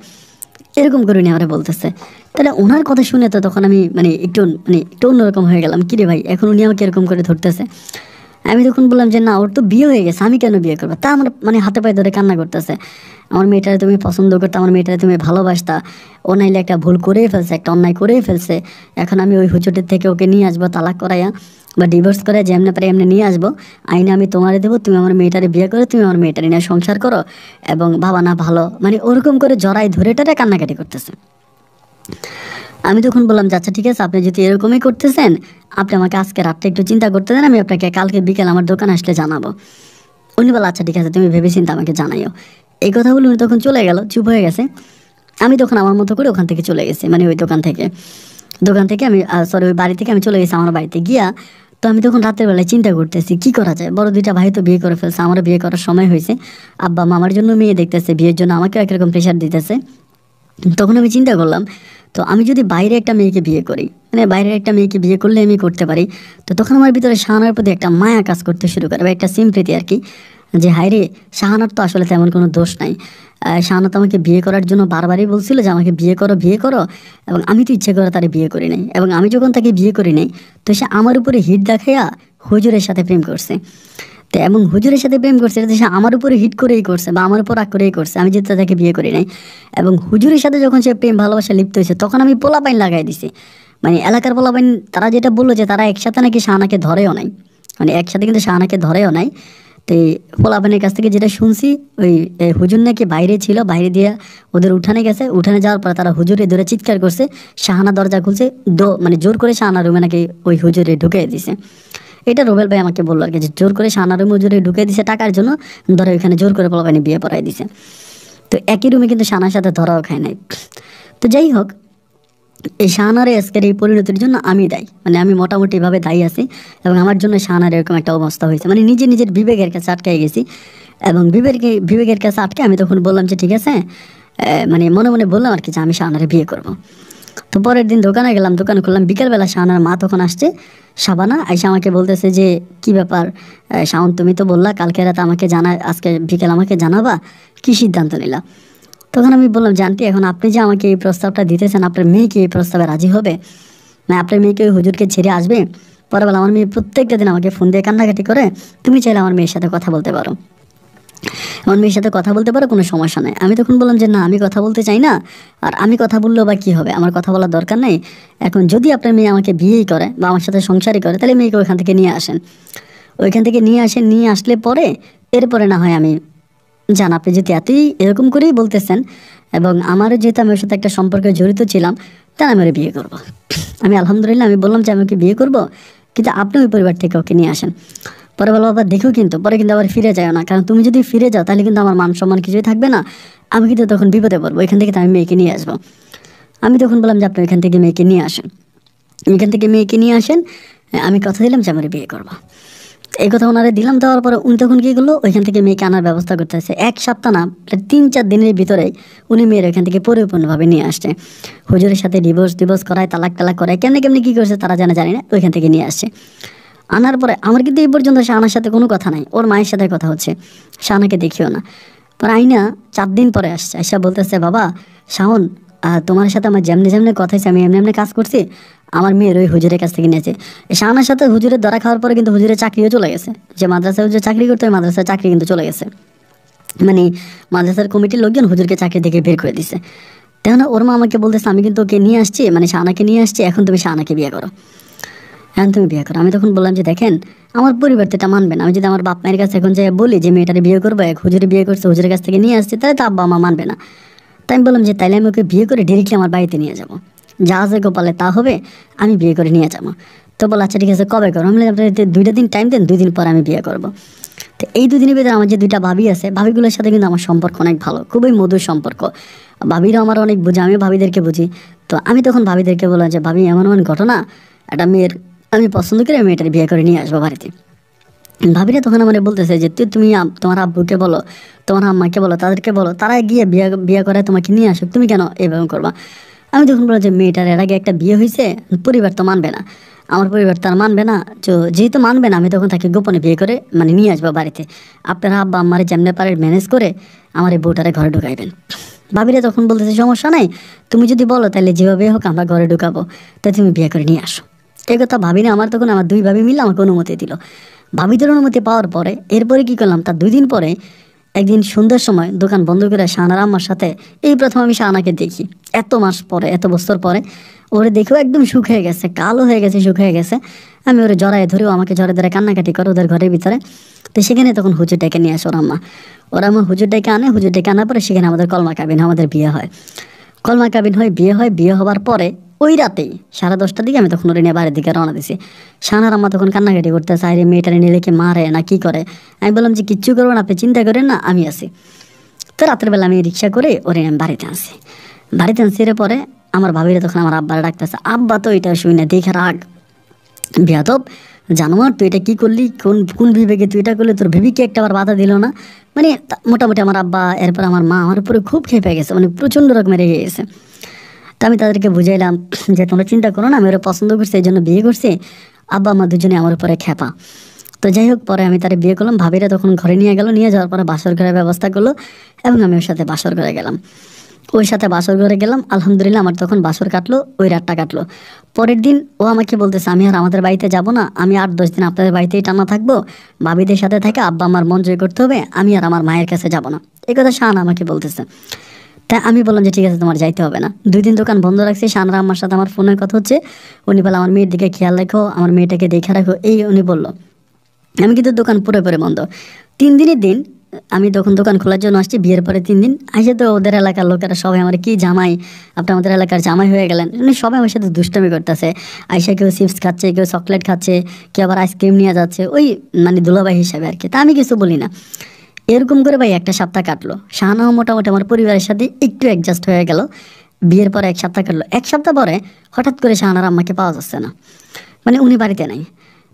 এরকম করে নিয়ে আমরা বলতেছে। তাহলে ওনার কথা শুনে তো তখন আমি একটু অন্যরকম হয়ে গেলাম, কিরে ভাই এখন উনি আমাকে এরকম করে ধরতেছে। আমি তখন বললাম যে না ওর তো বিয়ে হয়ে গেছে, আমি কেন বিয়ে করবো? তা আমার হাতে পায়ে ধরে কান্না করতেছে, আমার মেয়েটারে তুমি পছন্দ করতে, আমার মেয়েটারে তুমি ভালোবাসতা, ও নাইলে একটা ভুল করেই ফেলছে, একটা অন্যায় করেই ফেলছে, এখন আমি ওই হুজুরের থেকে ওকে নিয়ে আসবো তালাক করাইয়া বা ডিভোর্স করে, যেমনি পারে এমনি নিয়ে আসবো, আইনে আমি তোমারে দেবো, তুমি আমার মেয়েটারে বিয়ে করে তুমি আমার মেয়েটারে নিয়ে সংসার করো, এবং বাবা না ভালো, মানে ওরকম করে জড়াই ধরে টারে কান্নাকাটি করতেছে। আমি তখন বললাম যে আচ্ছা ঠিক আছে, আপনি যদি এরকমই করতেছেন, আপনি আমাকে আজকে রাতটা একটু চিন্তা করতে দেন, আমি আপনাকে কালকে বিকেল আমার দোকানে আসলে জানাবো। উনি বলে আচ্ছা ঠিক আছে, তুমি ভেবে চিন্তা আমাকে জানাইও। এই কথা বলে উনি তখন চলে গেল, চুপ হয়ে গেছে। আমি তখন আমার মতো করে ওখান থেকে চলে গেছি, মানে ওই দোকান থেকে আমি সরি ওই বাড়ি থেকে আমি চলে গেছি আমার বাড়িতে গিয়া। তো আমি তখন রাতের বেলায় চিন্তা করতেছি কি করা যায়, বড় দুইটা ভাই তো বিয়ে করে ফেলছে, আমারও বিয়ে করার সময় হয়েছে, আব্বা মামার জন্য মেয়ে দেখতেছে, বিয়ের জন্য আমাকেও একরকম প্রেশার দিতেছে। তখন আমি চিন্তা করলাম, তো আমি যদি বাইরে একটা মেয়েকে বিয়ে করি, মানে বাইরের একটা মেয়েকে বিয়ে করলে আমি করতে পারি, তো তখন আমার ভিতরে শাহানার প্রতি একটা মায়া কাজ করতে শুরু করে, বা একটা সিম্প্রীতি আর কি, যে হায়রে শাহানার তো আসলে তেমন কোনো দোষ নাই। শাহানা তো আমাকে বিয়ে করার জন্য বারবারই বলছিল যে আমাকে বিয়ে করো, এবং আমি তো ইচ্ছে করে তারে বিয়ে করি নাই, এবং আমি যখন তাকে বিয়ে করি নাই, তো সে আমার উপরে হিট দেখাইয়া হুজুরের সাথে প্রেম করছে। তো এবং হুজুরের সাথে প্রেম করছে, এটা সে আমার উপরে হিট করেই করছে, বা আমার উপর রাগ করেই করছে, আমি যেহেতু তাকে বিয়ে করি নাই। এবং হুজুরের সাথে যখন সে প্রেম ভালোবাসা লিপ্ত হয়েছে, তখন আমি পোলাপাইন লাগাই দিছি, মানে এলাকার পোলাপাইন। তারা যেটা বললো যে তারা একসাথে নাকি শাহানাকে ধরেও নাই, মানে একসাথে কিন্তু শাহানাকে ধরেও নাই। তো এই পোলাপানের কাছ থেকে যেটা শুনছি, ওই হুজুর নাকি বাইরে ছিল, বাইরে দিয়ে ওদের উঠানে গেছে, উঠানে যাওয়ার পরে তারা হুজুরে ধরে চিৎকার করছে, শাহানা দরজা খুলছে, মানে জোর করে শাহানা রুমে নাকি ওই হুজুরে ঢুকিয়ে দিছে। এটা রুবেল ভাই আমাকে বললো আর কি, যে জোর করে শাহানা রুমে হুজুরে ঢুকিয়ে দিছে টাকার জন্য, ধরে ওইখানে জোর করে পোলাপানি বিয়ে পড়াই দিছে। তো একই রুমে কিন্তু শাহানার সাথে ধরাও খায় নাই। তো যাই হোক, এই শাহানার আজকের এই পরিণতির জন্য আমি দায়ী, মানে আমি মোটামুটিভাবে দায়ী আছি, এবং আমার জন্য শাহানার এরকম একটা অবস্থা হয়েছে, মানে নিজের বিবেকের কাছে আটকাই গেছি। এবং বিবেকের কাছে আটকে আমি তখন বললাম যে ঠিক আছে, মানে মনে মনে বললাম আর কি যে আমি শাহানারে বিয়ে করব। তো পরের দিন দোকানে গেলাম, দোকানে খুললাম, বিকেলবেলা শাহানার মা তখন আসছে, শাবানা আইসা আমাকে বলতেছে যে কি ব্যাপার শাওন, তুমি তো বললা কালকে রাতে আমাকে আজকে বিকেল আমাকে জানাবা, কি সিদ্ধান্ত নিলা? তখন আমি বললাম যে আন্টি, এখন আপনি যে আমাকে এই প্রস্তাবটা দিতেছেন, আপনার মেয়ে কি এই প্রস্তাবে রাজি হবে? না আপনার মেয়েকে ওই হুজুরকে ছেড়ে আসবে? পরে বলে আমার মেয়ে প্রত্যেকটা দিন আমাকে ফোন দিয়ে কান্নাকাটি করে, তুমি চাইলে আমার মেয়ের সাথে কথা বলতে পারো, আমার মেয়ের সাথে কথা বলতে পারো, কোনো সমস্যা নেই। আমি তখন বললাম যে না, আমি কথা বলতে চাই না, আর আমি কথা বললেও বা কী হবে, আমার কথা বলার দরকার নেই। এখন যদি আপনার মেয়ে আমাকে বিয়েই করে বা আমার সাথে সংসারই করে, তাহলে মেয়েকে ওইখান থেকে নিয়ে আসেন, ওইখান থেকে নিয়ে আসেন, নিয়ে আসলে পরে এরপরে না হয় আমি জান, আপনি যদি এতই এরকম করেই বলতেছেন, এবং আমারও যেহেতু আমি ওর সাথে একটা সম্পর্কে জড়িত ছিলাম, তাহলে আমি ওরে বিয়ে করবো। আমি আলহামদুলিল্লাহ আমি বললাম যে আমি ওকে বিয়ে করবো, কিন্তু আপনি ওই পরিবার থেকে ওকে নিয়ে আসেন। পরে বলো বাবা দেখো, কিন্তু পরে কিন্তু আবার ফিরে যায় না, কারণ তুমি যদি ফিরে যাও তাহলে কিন্তু আমার মান সম্মান কিছুই থাকবে না, আমি কিন্তু তখন বিপদে পড়বো, এখান থেকে তো আমি মেয়েকে নিয়ে আসবো। আমি তখন বললাম যে আপনি এখান থেকে মেয়েকে নিয়ে আসেন, এখান থেকে মেয়েকে নিয়ে আসেন, আমি কথা দিলাম যে আমার বিয়ে করবো। এই কথা ওনারে দিলাম, দেওয়ার পরে উনি তখন কী করলো, ওইখান থেকে মেয়েকে আনার ব্যবস্থা করতেছে। এক সপ্তাহ না, 3-4 দিনের ভিতরে উনি মেয়ের ওইখান থেকে পরিপূর্ণভাবে নিয়ে আসছে। হুজুরের সাথে ডিভোর্স করায়, তালাক করায়, কেমনি কী করছে তারা জানি না, ওইখান থেকে নিয়ে আসছে। আনার পরে আমার কিন্তু এই পর্যন্ত শাহানার সাথে কোনো কথা নাই, ওর মায়ের সাথে কথা হচ্ছে, শাহানাকে দেখিও না। পরে আইনা 4 দিন পরে আসছে, আইসা বলতেছে বাবা শাওন, তোমার সাথে আমার যেমনি কথা হয়েছে, আমি এমনি কাজ করছি, আমার মেয়ের ওই হুজুরের কাছ থেকে নিয়েছে। শাহানার সাথে হুজুরের ধরা খাওয়ার পরে কিন্তু হুজুরের চাকরিও চলে গেছে, যে মাদ্রাসায় হুজুর চাকরি করতে, ওই মাদ্রাসার চাকরি কিন্তু চলে গেছে, মানে মাদ্রাসার কমিটির লোকজন হুজুরকে চাকরি থেকে বের করে দিছে। তেমন ওর মা আমাকে বলতেছে আমি কিন্তু ওকে নিয়ে আসছি, মানে শাহানাকে নিয়ে আসছি, এখন তুমি শাহানাকে বিয়ে করো, এখন তুমি বিয়ে করো। আমি তখন বললাম যে দেখেন, আমার পরিবার তো এটা মানবে না, আমি যদি আমার বাপ মায়ের কাছে এখন যাই বলি যে মেয়েটারে বিয়ে করবো, এক হুজুরে বিয়ে করছে, হুজুরের কাছ থেকে নিয়ে আসছে, তাহলে তো আব্বা মা মানবে না। তাই আমি বললাম যে তাইলে আমি ওকে বিয়ে করে ডিরেক্টলি আমার বাড়িতে নিয়ে যাবো, যা আছে গোপালে তা হবে, আমি বিয়ে করে নিয়ে যাবো। তো বলো আচ্ছা ঠিক আছে, কবে করো? আমি আপনার 2টা দিন টাইম দেন, 2 দিন পর আমি বিয়ে করবো। তো এই 2 দিনের ভিতরে আমার যে 2টা ভাবি আছে, ভাবিগুলোর সাথে কিন্তু আমার সম্পর্ক অনেক ভালো, খুবই মধুর সম্পর্ক, ভাবিরাও আমার অনেক বুঝে, আমিও ভাবিদেরকে বুঝি। তো আমি তখন ভাবিদেরকে বললাম যে ভাবি এমন ঘটনা, একটা মেয়ের আমি পছন্দ করে মেয়েটার বিয়ে করে নিয়ে আসবো বাড়িতে। ভাবিরা তখন আমার বলতেছে যে তুমি তোমার আব্বুকে বলো, তোমার আম্মাকে বলো, তাদেরকে বলো, তারা গিয়ে বিয়ে করে তোমাকে নিয়ে আসুক, তুমি কেন এভাবে করবা? আমি তখন বললাম যে মেয়েটার এর আগে একটা বিয়ে হয়েছে, পরিবার তো মানবে না, আমার পরিবার তার মানবে না, তো যেহেতু মানবে না, আমি তখন তাকে গোপনে বিয়ে করে মানে নিয়ে আসবো বাড়িতে, আপনারা আব্বা আম্মারে যেমনে পারে ম্যানেজ করে আমার এই বউটারে ঘরে ঢুকাইবেন। ভাবিরা তখন বলতেছে সমস্যা নাই, তুমি যদি বলো তাহলে যেভাবে হোক আমরা ঘরে ঢুকাবো, তাই তুমি বিয়ে করে নিয়ে আসো। এই কথা ভাবি না, আমার তখন আমার 2 ভাবি মিলে আমাকে অনুমতি দিল। ভাবিদের অনুমতি পাওয়ার পরে এরপরে কি করলাম, তার 2 দিন পরে একদিন সন্ধ্যার সময় দোকান বন্ধ করে শাহানার আম্মার সাথে এই প্রথম আমি শাহানাকে দেখি, এত মাস পরে, এত বছর পরে। ওরে দেখেও একদম শুকিয়ে গেছে, কালো হয়ে গেছে, শুকিয়ে গেছে। আমি ওরে জড়ায় ধরেও আমাকে জড়ে ধরে কান্নাকাটি করে ওদের ঘরের ভিতরে। তো সেখানে তখন হুজুর ডেকে নিয়ে আসে ওরা আমার হুজুর ডেকে আনে, হুজুর ডেকে আনার পরে সেখানে আমাদের কলমা কাবিন, আমাদের বিয়ে হয়, কলমা কাবিন হয়, বিয়ে হওয়ার পরে ওই রাতেই 10:30টার দিকে আমি তখন ওরে নিয়ে বাড়ির দিকে রওনা দিছি। শাহানার আম্মা তখন কান্নাকাটি করতেছে, আরে মেয়েটারে নিলে কি মারে না কি করে। আমি বললাম যে কিচ্ছু করবো না, আপনি চিন্তা করেন না, আমি আছি। তো রাতের বেলা আমি রিক্সা করে ওরে আমি বাড়িতে আনছি। বাড়িতে আনছি এর পরে আমার ভাবিরা তখন আমার আব্বারা ডাকতেছে। আব্বা তো এটা শুই না, দেখে রাগ, বেয়াদব জানোয়ার, তুই এটা কী করলি, কোন কোন বিবেকে তুই এটা করলি, তোর বিবেকে একটা আবার বাধা দিল না। মানে মোটামুটি আমার আব্বা এরপর আমার মা আমার উপরে খুব খেপে গেছে, মানে প্রচণ্ড রকমের রেগে গেছে। তা আমি তাদেরকে বুঝাইলাম যে তোমরা চিন্তা করো না, আমি ওরা পছন্দ করছি এই জন্য বিয়ে করছি। আব্বা আমার দুজনে আমার উপরে খেপা। তো যাই হোক, পরে আমি তারে বিয়ে করলাম। ভাবিরা তখন ঘরে নিয়ে গেল, নিয়ে যাওয়ার পরে বাসর ঘরের ব্যবস্থা করলো এবং আমি ওর সাথে বাসর ঘরে গেলাম। ওই সাথে বাসর ঘরে গেলাম, আলহামদুলিল্লাহ আমার তখন বাসর কাটলো, ওই রাতটা কাটলো। পরের দিন ও আমাকে বলতেছে আমি আর আমাদের বাড়িতে যাব না, আমি 8-10 দিন আপনাদের বাড়িতেই টানা থাকবো, ভাবিদের সাথে থেকে আব্বা আমার মন জয় করতে হবে, আমি আর আমার মায়ের কাছে যাব না। এই কথা শাহানা আমাকে বলতেছে। তাই আমি বললাম যে ঠিক আছে, তোমার যাইতে হবে না। 2 দিন দোকান বন্ধ রাখছি। শাহানার আম্মার সাথে আমার ফোনে কথা হচ্ছে। উনি বলে আমার মেয়ের দিকে খেয়াল রাখো, আমার মেয়েটাকে দেখে রাখো, এই উনি বললো। আমি কিন্তু দোকান পুরোপুরি বন্ধ। 3 দিনের দিন আমি তখন দোকান খোলার জন্য আসছি, বিয়ের পরে 3 দিন আসে। তো ওদের এলাকার লোকেরা সবাই আমার কি জামাই, আপনি আমাদের এলাকার জামাই হয়ে গেলেন, মানে সবাই আমার সাথে দুষ্টামি করতেছে। আইসা কেউ চিপস খাচ্ছে, কেউ চকলেট খাচ্ছে, কেউ আবার আইসক্রিম নিয়ে যাচ্ছে, ওই মানে দুলাভাই হিসাবে আর কি। তা আমি কিছু বলি না। এরকম করে ভাই একটা সপ্তাহ কাটলো। শাহানাও মোটামুটি আমার পরিবারের সাথে একটু অ্যাডজাস্ট হয়ে গেল। বিয়ের পরে 1 সপ্তাহ কাটলো। 1 সপ্তাহ পরে হঠাৎ করে শাহানার আম্মাকে পাওয়া যাচ্ছে না, মানে উনি বাড়িতে নাই।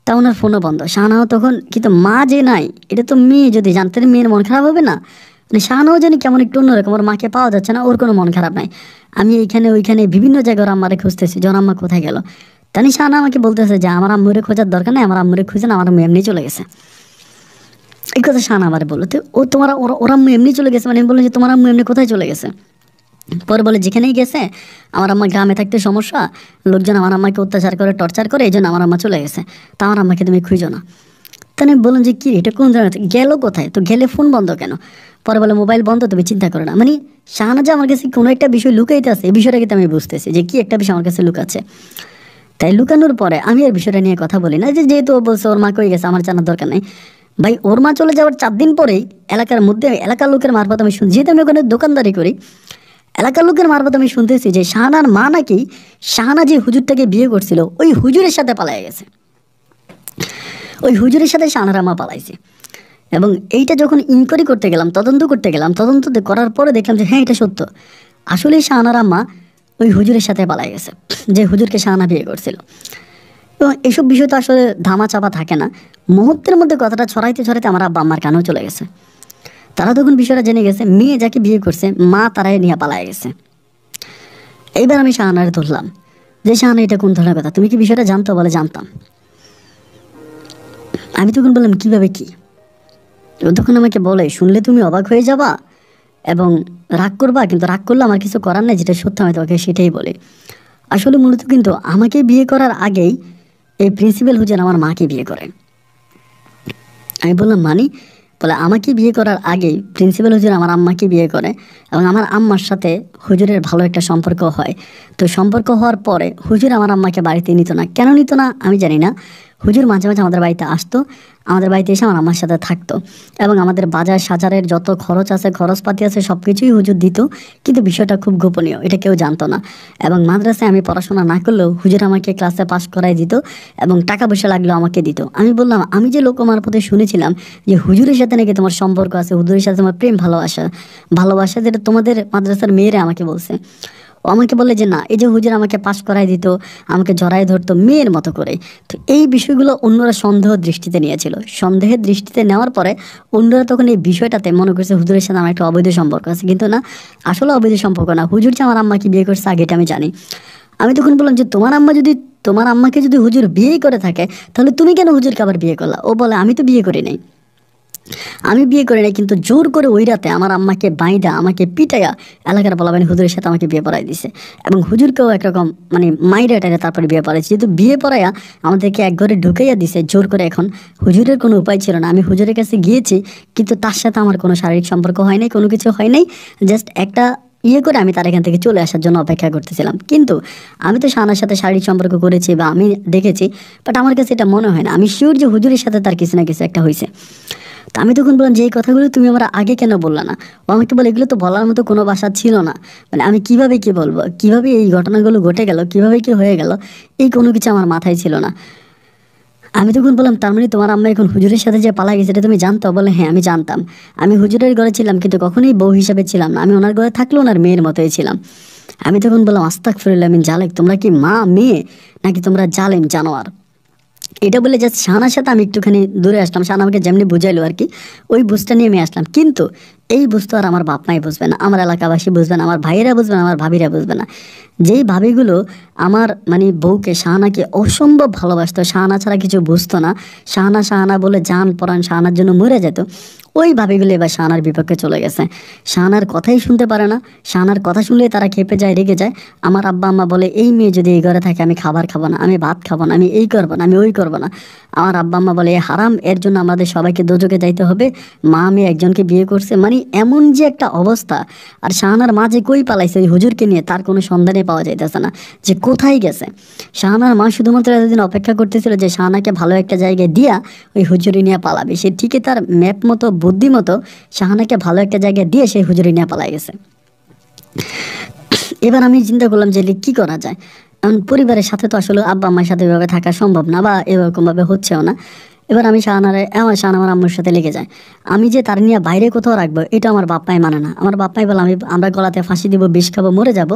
তা ওনার ফোনও বন্ধ। শাহানাও তখন, কিন্তু মা যে নাই এটা তো মেয়ে যদি জানতেন মেয়ের মন খারাপ হবে না। মানে শাহানাও জানি কেমন একটু অন্যরকম, ওর মাকে পাওয়া যাচ্ছে না, ওর কোনো মন খারাপ নাই। আমি এইখানে ওইখানে বিভিন্ন জায়গায় ওর আম্মারে খুঁজতেছি যে ওর আম্মা কোথায় গেল। তানি শাহানা আমাকে বলতেছে যে আমার আম্মুরে খোঁজার দরকার নেই, আমার আম্মুরে খুঁজে না, আমার আম্মু এমনি চলে গেছে। এই কথা শাহানা আমার বললো। তো ও তোমার ওর আম্মু এমনি চলে গেছে, মানে আমি বললাম যে তোমার আম্মু এমনি কোথায় চলে গেছে। পরে বলে যেখানেই গেছে, আমার আম্মা গ্রামে থাকতে সমস্যা, লোকজন আমার আম্মাকে অত্যাচার করে টর্চার করে, এই জন্য আমার আম্মা চলে গেছে, তা আমার আম্মাকে তুমি খুঁজো না। তাহলে আমি বললাম যে কী এটা কোন জায়গা গেলো কোথায়, তো গেলে ফোন বন্ধ কেন। পরে বলে মোবাইল বন্ধ, তুমি চিন্তা করো না। মানে শাহানা যে আমার কাছে কোনো একটা বিষয় লুকাইতে আছে, এই বিষয়টা কিন্তু আমি বুঝতেছি যে কি একটা বিষয় আমার কাছে লুকাচ্ছে। তাই লুকানোর পরে আমি আর বিষয়টা নিয়ে কথা বলি না, যে যেহেতু ও বলছে ওর মা কই গেছে আমার জানার দরকার নেই। ভাই ওর মা চলে যাওয়ার 4 দিন পরেই এলাকার মধ্যে এলাকার লোকের মারফত আমি শুনছি, যেহেতু আমি ওখানে দোকানদারি করি, এলাকার লোকের মারফত আমি শুনতেছি যে শাহানার মা নাকি শাহানা যে হুজুরটাকে বিয়ে করছিল ওই হুজুরের সাথে পালাই গেছে, ওই হুজুরের সাথে শাহানার মা পালাইছে। এবং এইটা যখন ইনকোয়ারি করতে গেলাম, তদন্ত করতে গেলাম, তদন্ত করার পরে দেখলাম যে হ্যাঁ এটা সত্য, আসলেই শাহানার আম্মা ওই হুজুরের সাথে পালাই গেছে, যে হুজুরকে শাহানা বিয়ে করছিল। এবং এইসব বিষয় তো আসলে ধামা চাপা থাকে না, মুহূর্তের মধ্যে কথাটা ছড়াইতে ছড়াইতে আমার আব্বা আম্মার কানেও চলে গেছে। তারা তখন বিষয়টা জেনে গেছে, মেয়ে যাকে বিয়ে করছে মা তারাই নিয়ে পালায় গেছে। এইবার আমি শাহানারে ধরলাম যে শাহানা এটা কোন ধরনের কথা, তুমি কি বিষয়টা জানতো? বলে জানতাম। আমি তখন বললাম কীভাবে কি? ও তখন আমাকে বলে শুনলে তুমি অবাক হয়ে যাবা এবং রাগ করবা, কিন্তু রাগ করলে আমার কিছু করার নেই, যেটা সত্য আমি তোমাকে সেটাই বলি। আসলে মূলত কিন্তু আমাকে বিয়ে করার আগেই এই প্রিন্সিপাল হুজুর আমার মাকে বিয়ে করে। আমি বললাম মানি? বলে আমাকে বিয়ে করার আগেই প্রিন্সিপাল হুজুর আমার আম্মাকে বিয়ে করে এবং আমার আম্মার সাথে হুজুরের ভালো একটা সম্পর্ক হয়। তো সম্পর্ক হওয়ার পরে হুজুর আমার আম্মাকে বাড়িতে নিত না। কেন নিত না আমি জানি না। হুজুর মাঝে মাঝে আমাদের বাড়িতে আসতো, আমাদের বাড়িতে এসে আমার আম্মার সাথে থাকতো এবং আমাদের বাজার সাজারের যত খরচ আছে, খরচপাতি আছে, সব কিছুই হুজুর দিত। কিন্তু বিষয়টা খুব গোপনীয়, এটা কেউ জানতো না। এবং মাদ্রাসায় আমি পড়াশোনা না করলেও হুজুর আমাকে ক্লাসে পাস করাই দিত এবং টাকা পয়সা লাগলেও আমাকে দিত। আমি বললাম আমি যে লোক মারফতে শুনেছিলাম যে হুজুরের সাথে নাকি তোমার সম্পর্ক আছে, হুজুরের সাথে তোমার প্রেম ভালোবাসা, যেটা তোমাদের মাদ্রাসার মেয়েরা আমাকে বলছে। ও আমাকে বলে যে না, এই যে হুজুর আমাকে পাস করাই দিত, আমাকে জড়াই ধরতো মেয়ের মতো করে। তো এই বিষয়গুলো অন্যরা সন্দেহ দৃষ্টিতে নিয়েছিল। সন্দেহের দৃষ্টিতে নেওয়ার পরে অন্যরা তখন এই বিষয়টাতে মনে করছে হুজুরের সাথে আমার একটা অবৈধ সম্পর্ক আছে, কিন্তু না, আসলে অবৈধ সম্পর্ক না। হুজুর যে আমার আম্মাকে বিয়ে করছে আগে এটা আমি জানি। আমি তখন বললাম যে তোমার আম্মাকে যদি হুজুর বিয়ে করে থাকে তাহলে তুমি কেন হুজুরকে আবার বিয়ে করলা? ও বলে আমি তো বিয়ে করি নাই, আমি বিয়ে করি নাই, কিন্তু জোর করে ওই রাতে আমার আম্মাকে বাইদা আমাকে পিটাইয়া এলাকার বলাবানি হুজুরের সাথে আমাকে বিয়ে পড়াই দিছে এবং হুজুরকেও একরকম মানে মাইরা টাইরা তারপরে বিয়ে পড়াইছে। যেহেতু বিয়ে পড়াইয়া আমাদেরকে এক ঘরে ঢুকাইয়া দিছে জোর করে। এখন হুজুরের কোনো উপায় ছিল না, আমি হুজুরের কাছে গিয়েছি কিন্তু তার সাথে আমার কোনো শারীরিক সম্পর্ক হয় নাই, কোনো কিছু হয় নাই, জাস্ট একটা করে আমি তার এখান থেকে চলে আসার জন্য অপেক্ষা করতেছিলাম। কিন্তু আমি তো শাহানার সাথে শারীরিক সম্পর্ক করেছি বা আমি দেখেছি, বাট আমার কাছে এটা মনে হয় না। আমি শিওর যে হুজুরের সাথে তার কিছু না কিছু একটা হয়েছে। তা আমি তখন বললাম যে এই কথাগুলো তুমি আমার আগে কেন বললা না? ও আমাকে বলে এগুলো তো বলার মতো কোনো ভাষা ছিল না, মানে আমি কিভাবে কি বলবো, কিভাবে এই ঘটনাগুলো ঘটে গেল, কিভাবে কি হয়ে গেল, এই কোনো কিছু আমার মাথায় ছিল না। আমি তখন বললাম তার মানে তোমার আম্মা এখন হুজুরের সাথে যে পালা গেছে এটা তুমি জানতো? বলে হ্যাঁ আমি জানতাম, আমি হুজুরের ঘরে ছিলাম কিন্তু কখনোই বউ হিসাবে ছিলাম না, আমি ওনার ঘরে থাকলেও ওনার মেয়ের মতোই ছিলাম। আমি তখন বললাম আস্তাগফিরুল্লাহ মিন জালিক, তোমরা কি মা মেয়ে নাকি তোমরা জালেম জানোয়ার? এটা বলে জাস্ট শাহানার সাথে আমি একটুখানি দূরে আসলাম, শাহানা আমাকে যেমনি বুঝাইলো আর কি, ওই বুঝটা নিয়ে আমি আসলাম। কিন্তু এই বুঝতো আর আমার বাপ মাই বুঝবে না, আমার এলাকাবাসী বুঝবে না, আমার ভাইয়েরা বুঝবে না, আমার ভাবিরা বুঝবে না। যেই ভাবিগুলো আমার মানে বউকে শাহানাকে অসম্ভব ভালোবাসতো, শাহানা ছাড়া কিছু বুঝতো না, শাহানা শাহানা বলে জান পরাণ শাহানার জন্য মরে যেত, ওই ভাবিগুলো এবার শাহানার বিপক্ষে চলে গেছে। শাহানার কথাই শুনতে পারে না, শাহানার কথা শুনলে তারা খেপে যায়, রেগে যায়। আমার আব্বা আম্মা বলে এই মেয়ে যদি এই ঘরে থাকে আমি খাবার খাবো না, আমি ভাত খাবো না, আমি এই করবো না, আমি ওই করবো না। আমার আব্বা আম্মা বলে এ হারাম, এর জন্য আমাদের সবাইকে দোজকে যাইতে হবে, মা মেয়ে একজনকে বিয়ে করছে, মানে এমন যে একটা অবস্থা। আর শাহানার মা যে কই পালাইছে ওই হুজুরকে নিয়ে তার কোনো সন্ধানে পাওয়া যাইতেছে না, যে কোথায় গেছে। শাহানার মা শুধুমাত্র এতদিন অপেক্ষা করতেছিল যে শাহানাকে ভালো একটা জায়গায় দিয়া ওই হুজুরি নিয়ে পালাবে, সে ঠিকই তার ম্যাপ মতো বুদ্ধি মতো শাহানাকে ভালো একটা জায়গায় দিয়ে সেই হুজুরি নিয়ে পালাই গেছে। এবার আমি চিন্তা করলাম যে কি করা যায়, কারণ পরিবারের সাথে তো আসলে আব্বা আম্মার সাথে এভাবে থাকা সম্ভব না, বা এরকমভাবে হচ্ছেও না। এবার আমি শাহানা আমার আম্মুর সাথে লেগে যায়, আমি যে তার নিয়ে বাইরে কোথাও রাখবো এটা আমার বাপ্পাই মানে না। আমার বাপ্পাই বলে আমরা গলাতে ফাঁসি দিব, বিষ খাবো, মরে যাব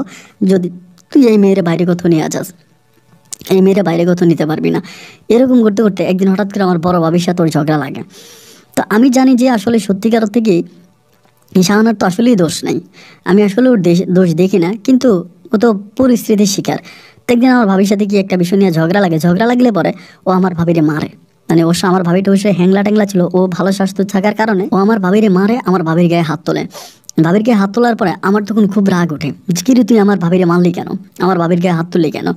যদি তুই এই মেয়ের বাইরে কোথাও নিয়ে যাস, এই মেয়েরা বাইরে কোথাও নিতে পারবি না। এরকম করতে করতে একদিন হঠাৎ করে আমার বড় ভাবির সাথে ওর ঝগড়া লাগে। তো আমি জানি যে আসলে সত্যিকার থেকে শাহানার তো আসলেই দোষ নাই, আমি আসলে ওর দোষ দেখি না, কিন্তু ও তো পরিস্থিতির শিকার। তো একদিন আমার ভাবির সাথে কি একটা বিষয় নিয়ে ঝগড়া লাগে, ঝগড়া লাগলে পরে ও আমার ভাবিরে মারে, মানে অবশ্য আমার ভাবিটা অবশ্যই হ্যাংলা ট্যাংলা ছিল, ও ভালো স্বাস্থ্য থাকার কারণে ও আমার ভাবিরে মারে, আমার ভাবির গায়ে হাত তোলে। ভাবির গায়ে হাত তোলার পরে আমার তখন খুব রাগ ওঠে, কি রে তুই আমার ভাবিরে মারলি কেন, আমার ভাবির গায়ে হাত তুললি কেন?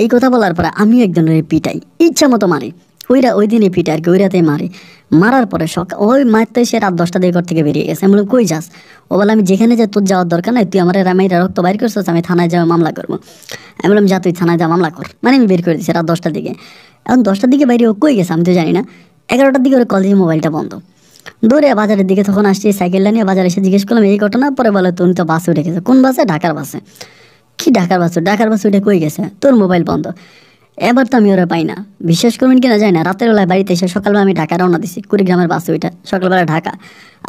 এই কথা বলার পরে আমি একজনের পিটাই, ইচ্ছা মতো মারি, ওই দিনই পিটে আর কি, ওই রাতেই মারি। মারার পরে ওই মারতে সে রাত 10টা দিকে ঘর থেকে বেরিয়ে গেছে। আমি বললাম কই যাস? ও বলে আমি যেখানে যাই তোর যাওয়ার দরকার নাই, তুই আমার রামাইরা রক্ত বাইর করছিস, আমি থানায় যাওয়া মামলা করবো। আমি বললাম যা তুই থানায় যা মামলা কর, মানে আমি বের করে দিচ্ছি রাত 10টার দিকে। এখন 10টার দিকে বাইরে ও কই গেছে আমি তো জানি না। 11টার দিকে ওর কল দিয়ে মোবাইলটা বন্ধ, দৌড়ে বাজারের দিকে তখন আসছি, সাইকেলটা নিয়ে বাজারে এসে জিজ্ঞেস করলাম এই ঘটনা। পরে বলে তুমি তো বাসে উঠে গেছে। কোন বাসে? ঢাকার বাসে। কি ঢাকার বাসে? ঢাকার বাসে উঠে কই গেছে? তোর মোবাইল বন্ধ। এবার তো আমি ওরা পাই না, বিশ্বাস করবেন কিনা যায় না, রাতের বেলায় বাড়িতে এসে সকালবেলা আমি ঢাকা রওনা দিছি, কুড়িগ্রামের বাসে ওইটা সকালবেলা ঢাকা।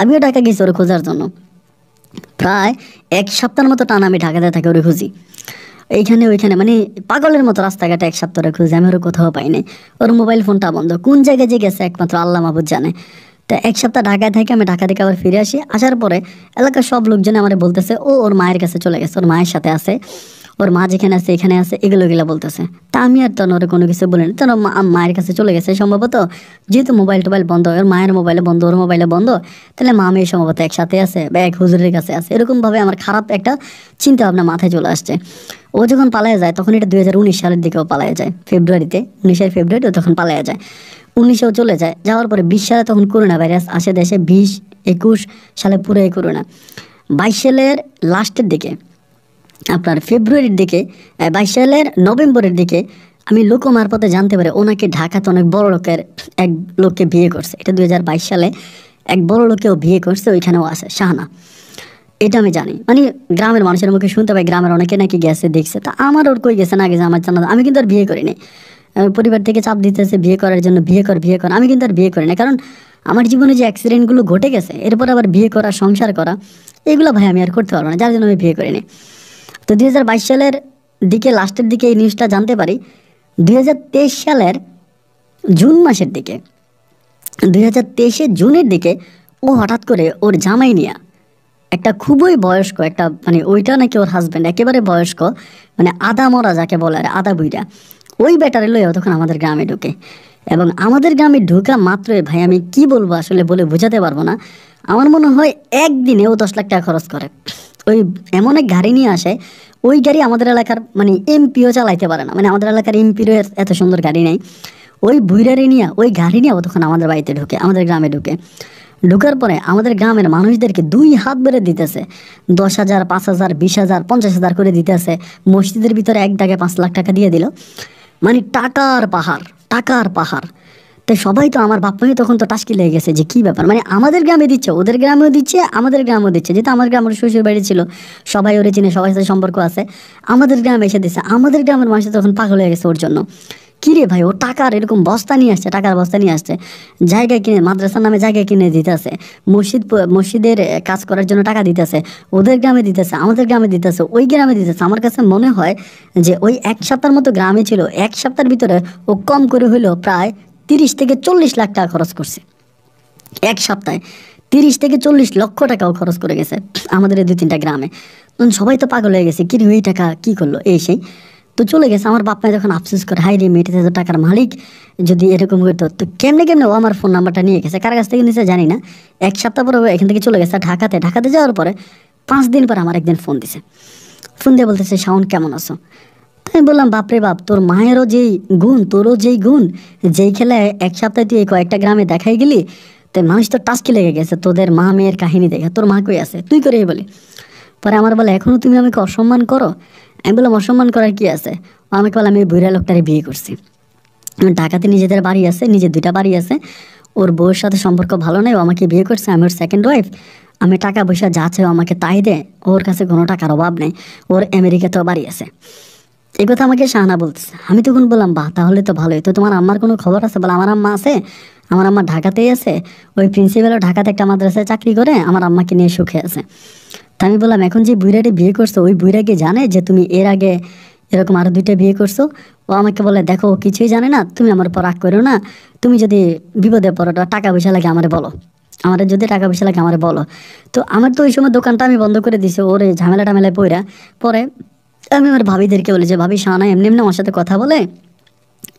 আমিও ঢাকা গেছি ওরা খোঁজার জন্য, প্রায় 1 সপ্তাহের মতো টানা আমি ঢাকাতে থাকি ওরে খুঁজি, এইখানে ওইখানে, মানে পাগলের মতো রাস্তাঘাটে 1 সপ্তাহ ধরে খুঁজি, আমি ওরা কোথাও পাই নাই। ওর মোবাইল ফোনটা বন্ধ, কোন জায়গায় যে গেছে একমাত্র আল্লাহ মাহবুদ জানে। তা 1 সপ্তাহ ঢাকায় থেকে আমি ঢাকা থেকে আবার ফিরে আসি, আসার পরে এলাকার সব লোকজন আমার বলতেছে ও ওর মায়ের কাছে চলে গেছে, ওর মায়ের সাথে আছে, ওর মা যেখানে আছে এখানে আছে, এগুলো বলতেছে। তা আমি আর তখন ওরা কোনো কিছু বলিনি, তখন মায়ের কাছে চলে গেছে সম্ভবত, যেহেতু মোবাইল টোবাইল বন্ধ, ওর মায়ের মোবাইলে বন্ধ, ওর মোবাইলে বন্ধ, তাহলে মা মেয়ে সম্ভবত একসাথে আছে বা এক হুজুরের কাছে আছে, এরকমভাবে আমার খারাপ একটা চিন্তা ভাবনা মাথায় চলে আসছে। ও যখন পালায় যায় তখন এটা 2019 সালের দিকেও পালায় যায়, ফেব্রুয়ারিতে, 19 ফেব্রুয়ারি ও তখন পালায় যায়। 19-এও চলে যায়, যাওয়ার পরে 20 সালে তখন করোনা ভাইরাস আসে দেশে, 20-21 সালে পুরো এই করোনা। 22 সালের লাস্টের দিকে, আপনার ফেব্রুয়ারির দিকে, 22 সালের নভেম্বরের দিকে আমি লোক মারফতে জানতে পারি ওনাকে ঢাকাতে অনেক বড় লোকের এক লোককে বিয়ে করছে। এটা 2022 সালে এক বড় লোকেও বিয়ে করছে, ওইখানেও আছে শাহানা, এটা আমি জানি। মানে গ্রামের মানুষের মুখে শুনতে পাই, গ্রামের অনেকে নাকি গেছে দেখছে। তা আমার ওর কই গেছে না গেছে আমার জানা, আমি কিন্তু আর বিয়ে করিনি। পরিবার থেকে চাপ দিতেছে বিয়ে করার জন্য, বিয়ে কর, আমি কিন্তু আর বিয়ে করি না, কারণ আমার জীবনে যে অ্যাক্সিডেন্টগুলো ঘটে গেছে এরপর আবার বিয়ে করা, সংসার করা, এগুলো ভাই আমি আর করতে পারবো না, যার জন্য আমি বিয়ে করিনি। তো 2022 সালের দিকে লাস্টের দিকে এই নিউজটা জানতে পারি। 2023 সালের জুন মাসের দিকে, 2023 জুনের দিকে ও হঠাৎ করে ওর জামাই নিয়া একটা খুবই বয়স্ক একটা, মানে ওইটা নাকি ওর হাজব্যান্ড, একেবারে বয়স্ক, মানে আদা মরা যাকে বলে আর আদা বুইরা, ওই ব্যাটারে লইয়া তখন আমাদের গ্রামে ঢুকে। এবং আমাদের গ্রামে ঢুকা মাত্রই ভাই আমি কি বলবো আসলে বলে বোঝাতে পারবো না, আমার মনে হয় একদিনে ও 10 লাখ টাকা খরচ করে। ওই এমন এক গাড়ি নিয়ে আসে, ওই গাড়ি আমাদের এলাকার মানে এমপিও চালাইতে পারে না, মানে আমাদের এলাকার এমপিরও এত সুন্দর গাড়ি নেই। ওই বুইরারে নিয়ে, ওই গাড়ি নিয়ে ও তখন আমাদের বাড়িতে ঢুকে, আমাদের গ্রামে ঢুকে। ঢোকার পরে আমাদের গ্রামের মানুষদেরকে 2 হাত বেড়ে দিতেছে, 10,000, 5,000, 20,000, 50,000 করে দিতেছে। মসজিদের ভিতরে এক দাগে 5 লাখ টাকা দিয়ে দিল, মানে টাকার পাহাড়, টাকার পাহাড়। তো সবাই তো আমার বাপ্পাই তখন তো টাসকি লেগে গেছে যে কী ব্যাপার, মানে আমাদের গ্রামে দিচ্ছে, ওদের গ্রামেও দিচ্ছে, আমাদের গ্রামেও দিচ্ছে, যেহেতু আমার গ্রামের শ্বশুর বাড়ি ছিল, সবাই ওরে চিনে, সবার সাথে সম্পর্ক আছে, আমাদের গ্রামে এসে দিচ্ছে। আমাদের গ্রামের মানুষ তখন পাগল হয়ে গেছে ওর জন্য। কিরে ভাই, ও টাকার এরকম বস্তা নিয়ে আসছে, টাকার বস্তা নিয়ে আসছে, জায়গা কিনে, মাদ্রাসার নামে জায়গা কিনে দিতেছে, মসজিদের কাজ করার জন্য টাকা দিতেছে, ওদের গ্রামে দিতেছে, আমাদের গ্রামে দিতেছে, ওই গ্রামে দিতেছে। আমার কাছে মনে হয় যে ওই 1 সপ্তাহের মতো গ্রামে ছিল, 1 সপ্তাহের ভিতরে ও কম করে হইলেও প্রায় 30 থেকে 40 লাখ টাকা খরচ করছে 1 সপ্তাহে। 30 থেকে 40 লক্ষ টাকাও খরচ করে গেছে আমাদের এই 2-3টা গ্রামে। তখন সবাই তো পাগল হয়ে গেছে, কিরে ওই টাকা কী করলো, এই সেই। তো চলে গেছে। আমার বাপ মা যখন আফসোস করে, হাই রে মেয়েটা তো টাকার মালিক, যদি এরকম করতো তো কেমনে কেমনে ও আমার ফোন নাম্বারটা নিয়ে গেছে, কার কাছ থেকে নিয়েছে জানি না। 1 সপ্তাহ পরে ও এখান থেকে চলে গেছে ঢাকাতে যাওয়ার পরে 5 দিন পর আমার একদিন ফোন দিছে। ফোন দিয়ে বলতেছে, শাওন কেমন আছো? আমি বললাম, বাপরে বাপ, তোর মায়েরও যেই গুণ, তোরও যেই গুণ, যেই খেলায় 1 সপ্তাহে তুই এই কয়েকটা গ্রামে দেখাই গেলি, তো মানুষ তো টাস্কি লেগে গেছে তোদের মা মেয়ের কাহিনী দেখে। তোর মা কই আছে, তুই করে বলি। পরে আমার বলে, এখনও তুমি আমাকে অসম্মান করো? আমি বললাম, অসম্মান করার কি আছে? ও আমাকে বলে, আমি বুড়া লোকটারে বিয়ে করছি। ঢাকাতে নিজেদের বাড়ি আছে, নিজের 2টা বাড়ি আছে, ওর বউয়ের সাথে সম্পর্ক ভালো নেই, ও আমাকে বিয়ে করছে, আমি ওর সেকেন্ড ওয়াইফ। আমি টাকা পয়সা যা আছে ও আমাকে তাই দেয়, ওর কাছে কোনো টাকার অভাব নেই, ওর আমেরিকাতেও বাড়ি আছে। এই কথা আমাকে শাহানা বলতেছে। আমি তখন বললাম, বাহ, তাহলে তো ভালোই। তো তোমার আম্মার কোনো খবর আছে? বলে, আমার আম্মা আছে, আমার আম্মা ঢাকাতেই আছে, ওই প্রিন্সিপালও ঢাকাতে একটা মাদ্রাসায় চাকরি করে, আমার আম্মাকে নিয়ে সুখে আছে। তা আমি বললাম, এখন যে বুইরাটি বিয়ে করছো, ওই বুইরাকে জানে যে তুমি এর আগে এরকম আরও 2টা বিয়ে করছো? ও আমাকে বলে, দেখো ও কিছুই জানে না, তুমি আমার উপর রাগ করো না, তুমি যদি বিপদে পড়ো, টাকা পয়সা লাগে আমারে বলো, আমার যদি টাকা পয়সা লাগে আমারে বলো। তো আমার তো ওই সময় দোকানটা আমি বন্ধ করে দিছি, ওর এই ঝামেলা টামেলায় পইরা। পরে আমি আমার ভাবিদেরকে বলি যে, ভাবি শাহানা এমনি এমনি আমার সাথে কথা বলে,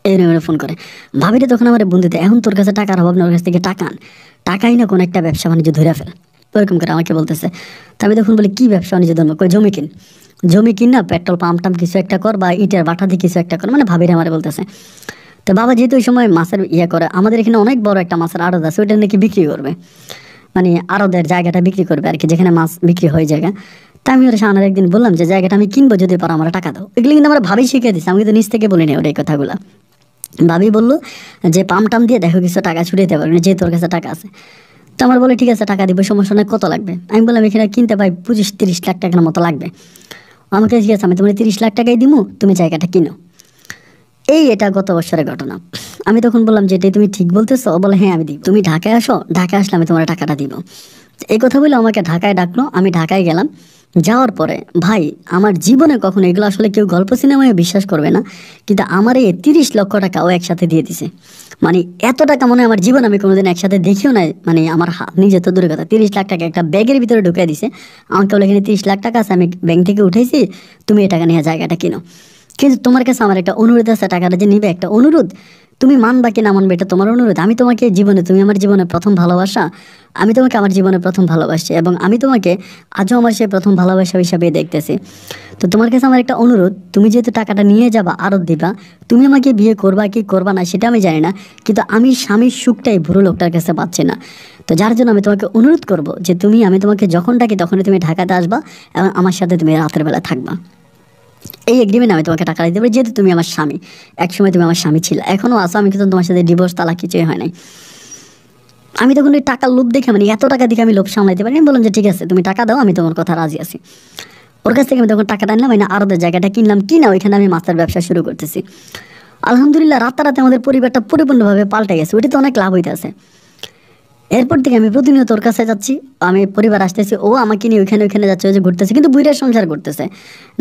এই নম্বরে ফোন করে। ভাবিটা তখন আমার বন্ধুতে, এখন তোর কাছে টাকার অভাব না, ওর কাছ থেকে টাকা আন, টাকাই না কোনো একটা ব্যবসা বাণিজ্য ধরে ফেল, ওরকম করে আমাকে বলতেছে। তা আমি তখন বলি, কী ব্যবসা বাণিজ্য ধরবো? কই, জমি কিন না, পেট্রোল পাম্প টাম কিছু একটা কর, বা ইটের বাটা দিয়ে কিছু একটা কর, মানে ভাবিরা আমার বলতেছে। তো বাবা যেহেতু ওই সময় মাছের করে, আমাদের এখানে অনেক বড় একটা মাছের আড়ত আছে, ওইটা নাকি বিক্রি করবে, মানে আড়তের জায়গাটা বিক্রি করবে আর কি, যেখানে মাছ বিক্রি হয় জায়গা। তা আমি ওর শাহানার একদিন বললাম যে, জায়গাটা আমি কিনবো, যদি পারো আমার টাকা দাও। এগুলো কিন্তু আমার ভাবি শিখিয়ে দিচ্ছে, আমি কিন্তু নিজ থেকে বলিনি ওর এই কথাগুলো। ভাবি বললো যে, পাম টাম দিয়ে দেখো কিছু টাকা ছুটে দিতে পারবে, যেহেতু ওর কাছে টাকা আছে। তো আমার বলে, ঠিক আছে টাকা দিব, সমস্যা নয়, কত লাগবে? আমি বললাম, এখানে কিনতে পাই 25-30 লাখ টাকার মতো লাগবে। আমাকে ঠিক আছে, আমি তোমার 30 লাখ টাকাই দিব, তুমি জায়গাটা কিনো। এটা গত বছরের ঘটনা। আমি তখন বললাম যে, এটাই তুমি ঠিক বলতেছো? বলে, হ্যাঁ আমি দিব, তুমি ঢাকায় আসো, ঢাকায় আসলে আমি তোমার টাকাটা দিব। এই কথা বলে আমাকে ঢাকায় ডাকলো, আমি ঢাকায় গেলাম। যাওয়ার পরে ভাই, আমার জীবনে কখনো এগুলো আসলে কেউ গল্প সিনেমায় বিশ্বাস করবে না, কিন্তু আমার এই 30 লক্ষ টাকা ও একসাথে দিয়ে দিছে। মানে এত টাকা মনে হয় আমার জীবন আমি কোনোদিন একসাথে দেখিও নাই। মানে আমার নিজে তো দূরের কথা, 30 লাখ টাকা একটা ব্যাগের ভিতরে ঢুকিয়ে দিছে। আমাকে বলে, এখানে 30 লাখ টাকা আছে, আমি ব্যাংক থেকে উঠেছি, তুমি এই টাকা নিয়ে জায়গাটা কিনো। কিন্তু তোমার কাছে আমার একটা অনুরোধ আছে, টাকাটা যে নিবে, একটা অনুরোধ, তুমি মানবা কি না মানবে এটা তোমার অনুরোধ। আমি তোমাকে জীবনে, তুমি আমার জীবনে প্রথম ভালোবাসা, আমি তোমাকে আমার জীবনে প্রথম ভালোবাসি, এবং আমি তোমাকে আজও আমার সেই প্রথম ভালোবাসা হিসাবে দেখতেছি। তো তোমার কাছে আমার একটা অনুরোধ, তুমি যেহেতু টাকাটা নিয়ে যাবা, আরত দিবা, তুমি আমাকে বিয়ে করবা কি করবা না সেটা আমি জানি না, কিন্তু আমি স্বামীর সুখটাই বুড়ো লোকটার কাছে পাচ্ছি না। তো যার জন্য আমি তোমাকে অনুরোধ করব যে, আমি তোমাকে যখন ডাকি তখনই তুমি ঢাকাতে আসবা, এবং আমার সাথে তুমি রাতের বেলা থাকবা। এই এগ্রিমেন্ট আমি তোমাকে টাকা দিতে পারি, যেহেতু তুমি আমার স্বামী, একসময় তুমি আমার স্বামী ছিল, এখনও আসো, আমি কিন্তু তোমার সাথে ডিভোর্স তালাক কিছুই হয় নাই। আমি তখন ওই টাকার লোভ দেখে, মানে এত টাকা দিকে আমি লোভ সামলাইতে পারি। আমি বললাম যে, ঠিক আছে তুমি টাকা দাও, আমি তোমার কথা রাজি আছি। ওর কাছ থেকে আমি তখন টাকাটা আনলাম, মানে আরদের জায়গাটা কিনলাম, কিনা ওইখানে আমি মাছের ব্যবসা শুরু করতেছি। আলহামদুলিল্লাহ, রাতারাতি আমাদের পরিবারটা পরিপূর্ণভাবে পাল্টে গেছে, ওইটা তো অনেক লাভ হইতেছে। এরপর থেকে আমি প্রতিনিয়ত ওর কাছে যাচ্ছি, আমি পরিবার আসতেছি, ও আমাকে নিয়ে ওইখানে যাচ্ছে, ওই যে ঘুরতেছে, কিন্তু বুইরার সংসার করতেছে।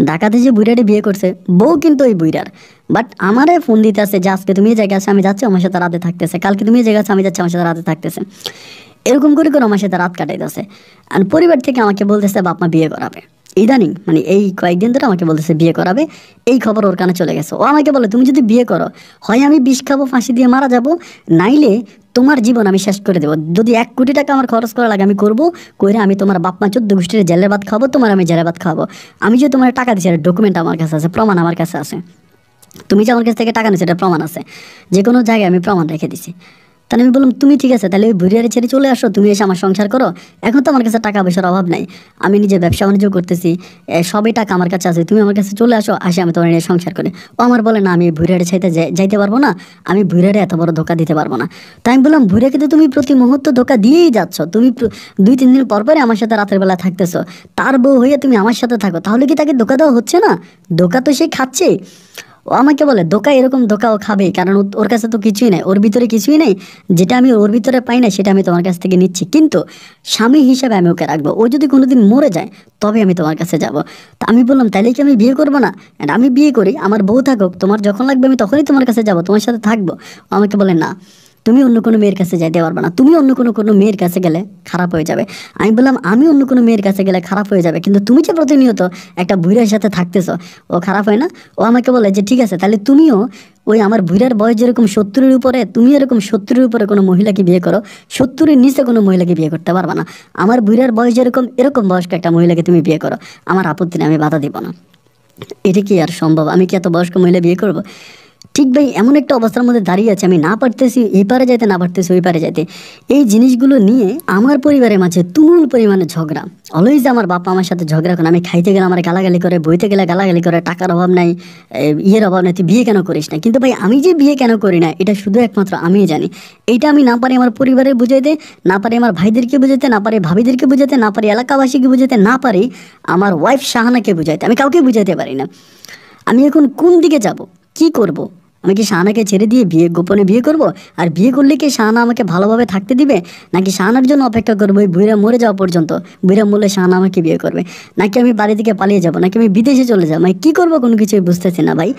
ঢাকাতে যে বুইরাটি বিয়ে করছে, বউ কিন্তু ওই বুইরার। বাট আমারে ফোন দিতে আছে যে, আজকে তুমি এই জায়গায় আছো, আমি যাচ্ছি, আমার সাথে রাতে থাকতেছে, কালকে তুমি এই জায়গায় আছো, আমি যাচ্ছি, আমার সাথে রাতে থাকতেছে। এরকম করে করে আমার সাথে রাত কাটাইতেছে। আর পরিবার থেকে আমাকে বলতেছে বাপ মা বিয়ে করাবে। ইদানিং মানে এই কয়েকদিন ধরে আমাকে বলতেছে বিয়ে করাবে, এই খবর ওর কানে চলে গেছে। ও আমাকে বলে, তুমি যদি বিয়ে করো, হয় আমি বিষ খাবো, ফাঁসি দিয়ে মারা যাব, নাইলে তোমার জীবন আমি শেষ করে দেবো। যদি 1 কোটি টাকা আমার খরচ করা লাগে আমি করবো, কইরা আমি তোমার বাপ মা 14 গোষ্ঠীর জেলের ভাত খাবো, তোমার আমি জেলের ভাত খাবো। আমি যে তোমার টাকা দিচ্ছি, ডকুমেন্ট আমার কাছে আছে, প্রমাণ আমার কাছে আছে, তুমি যে আমার কাছ থেকে টাকা নিচ্ছি এটা প্রমাণ আছে, যে কোনো জায়গায় আমি প্রমাণ রেখে দিছি। তাহলে আমি বললাম তুমি ঠিক আছে, তাহলে ওই বুড়িয়ারে ছেড়ে চলে আসো, তুমি এসে আমার সংসার করো। এখন তো আমার কাছে টাকা পয়সার অভাব নাই, আমি নিজে ব্যবসা বাণিজ্য করতেছি, সবই টাকা আমার কাছে আছে, তুমি আমার কাছে চলে আসো, আসে আমি তোমার নিয়ে সংসার করি। ও আমার বলে না, আমি বুড়িয়ারে চাইতে যাইতে পারবো না, আমি বুড়িয়ারে এত বড় ধোকা দিতে পারবো না। তাই আমি বললাম বুড়িয়াকে তো তুমি প্রতি মুহূর্ত ধোকা দিয়েই যাচ্ছ, তুমি 2-3 দিন পর পরে আমার সাথে রাতের বেলা থাকতেছো, তার বউ হয়ে তুমি আমার সাথে থাকো, তাহলে কি তাকে ধোকা দেওয়া হচ্ছে না? ধোকা তো সে খাচ্ছে। ও আমাকে বলে ধোকা, এরকম ধোকা ও খাবে, কারণ ওর কাছে তো কিছুই নেই, ওর ভিতরে কিছুই নেই, যেটা আমি ওর ভিতরে পাই না সেটা আমি তোমার কাছ থেকে নিচ্ছি, কিন্তু স্বামী হিসেবে আমি ওকে রাখবো, ও যদি কোনোদিন মরে যায় তবে আমি তোমার কাছে যাব। তা আমি বললাম তাইলে কি আমি বিয়ে করবো না? And আমি বিয়ে করি, আমার বউ থাকুক, তোমার যখন লাগবে আমি তখনই তোমার কাছে যাব, তোমার সাথে থাকবো। ও আমাকে বলে না, তুমি অন্য কোনো মেয়ের কাছে যাইতে পারবে না, তুমি অন্য কোনো মেয়ের কাছে গেলে খারাপ হয়ে যাবে। আমি বললাম আমি অন্য কোনো মেয়ের কাছে গেলে খারাপ হয়ে যাবে, কিন্তু তুমি যে প্রতিনিয়ত একটা বুড়ার সাথে থাকতেছো, ও খারাপ হয় না? ও আমাকে বলে যে ঠিক আছে, তাহলে তুমিও ওই আমার বুড়ার বয়স যেরকম 70-এর উপরে, তুমি এরকম 70-এর উপরে কোনো মহিলাকে বিয়ে করো, 70-এর নিচে কোনো মহিলাকে বিয়ে করতে পারবে না। আমার বুড়ার বয়স যেরকম, এরকম বয়স্ক একটা মহিলাকে তুমি বিয়ে করো, আমার আপত্তি নেই, আমি বাধা দিব না। এটা কি আর সম্ভব? আমি কি এত বয়স্ক মহিলা বিয়ে করব? ঠিক ভাই, এমন একটা অবস্থার মধ্যে দাঁড়িয়ে আছে, আমি না পারতেছি এই পারে যাইতে, না পারতেছি ওই পারে যাইতে। এই জিনিসগুলো নিয়ে আমার পরিবারের মাঝে তুমুল পরিমাণে ঝগড়া। অলওয়েজ আমার বাবা আমার সাথে ঝগড়া করে, আমি খাইতে গেলে আমার গালাগালি করে, বইতে গেলে গালাগালি করে, টাকার অভাব নাই, ইয়ের অভাব নাই, তুই বিয়ে কেন করিস না। কিন্তু ভাই আমি যে বিয়ে কেন করি না এটা শুধু একমাত্র আমিই জানি। এইটা আমি না পারি আমার পরিবারের বুঝাইতে, না পারি আমার ভাইদেরকে বুঝাইতে, না পারি ভাবিদেরকে বুঝাইতে, না পারি এলাকাবাসীকে বুঝাইতে, না পারি আমার ওয়াইফ শাহানাকে বুঝাইতে, আমি কাউকে বুঝাইতে পারি না। আমি এখন কোন দিকে যাব, কি করব? আমি কি শাহানাকে ছেড়ে দিয়ে গোপনে বিয়ে করব? আর বিয়ে করলে কি শাহানা আমাকে ভালোভাবে থাকতে দিবে, নাকি শাহানার জন্য অপেক্ষা করবো ওই বুড়া মরে যাওয়া পর্যন্ত? বুড়া মরলে শাহানা আমাকে বিয়ে করবে, নাকি আমি বাড়ি থেকে পালিয়ে যাব, নাকি আমি বিদেশে চলে যাবো? আমি কি করবো কোনো কিছুই বুঝতেছি না ভাই।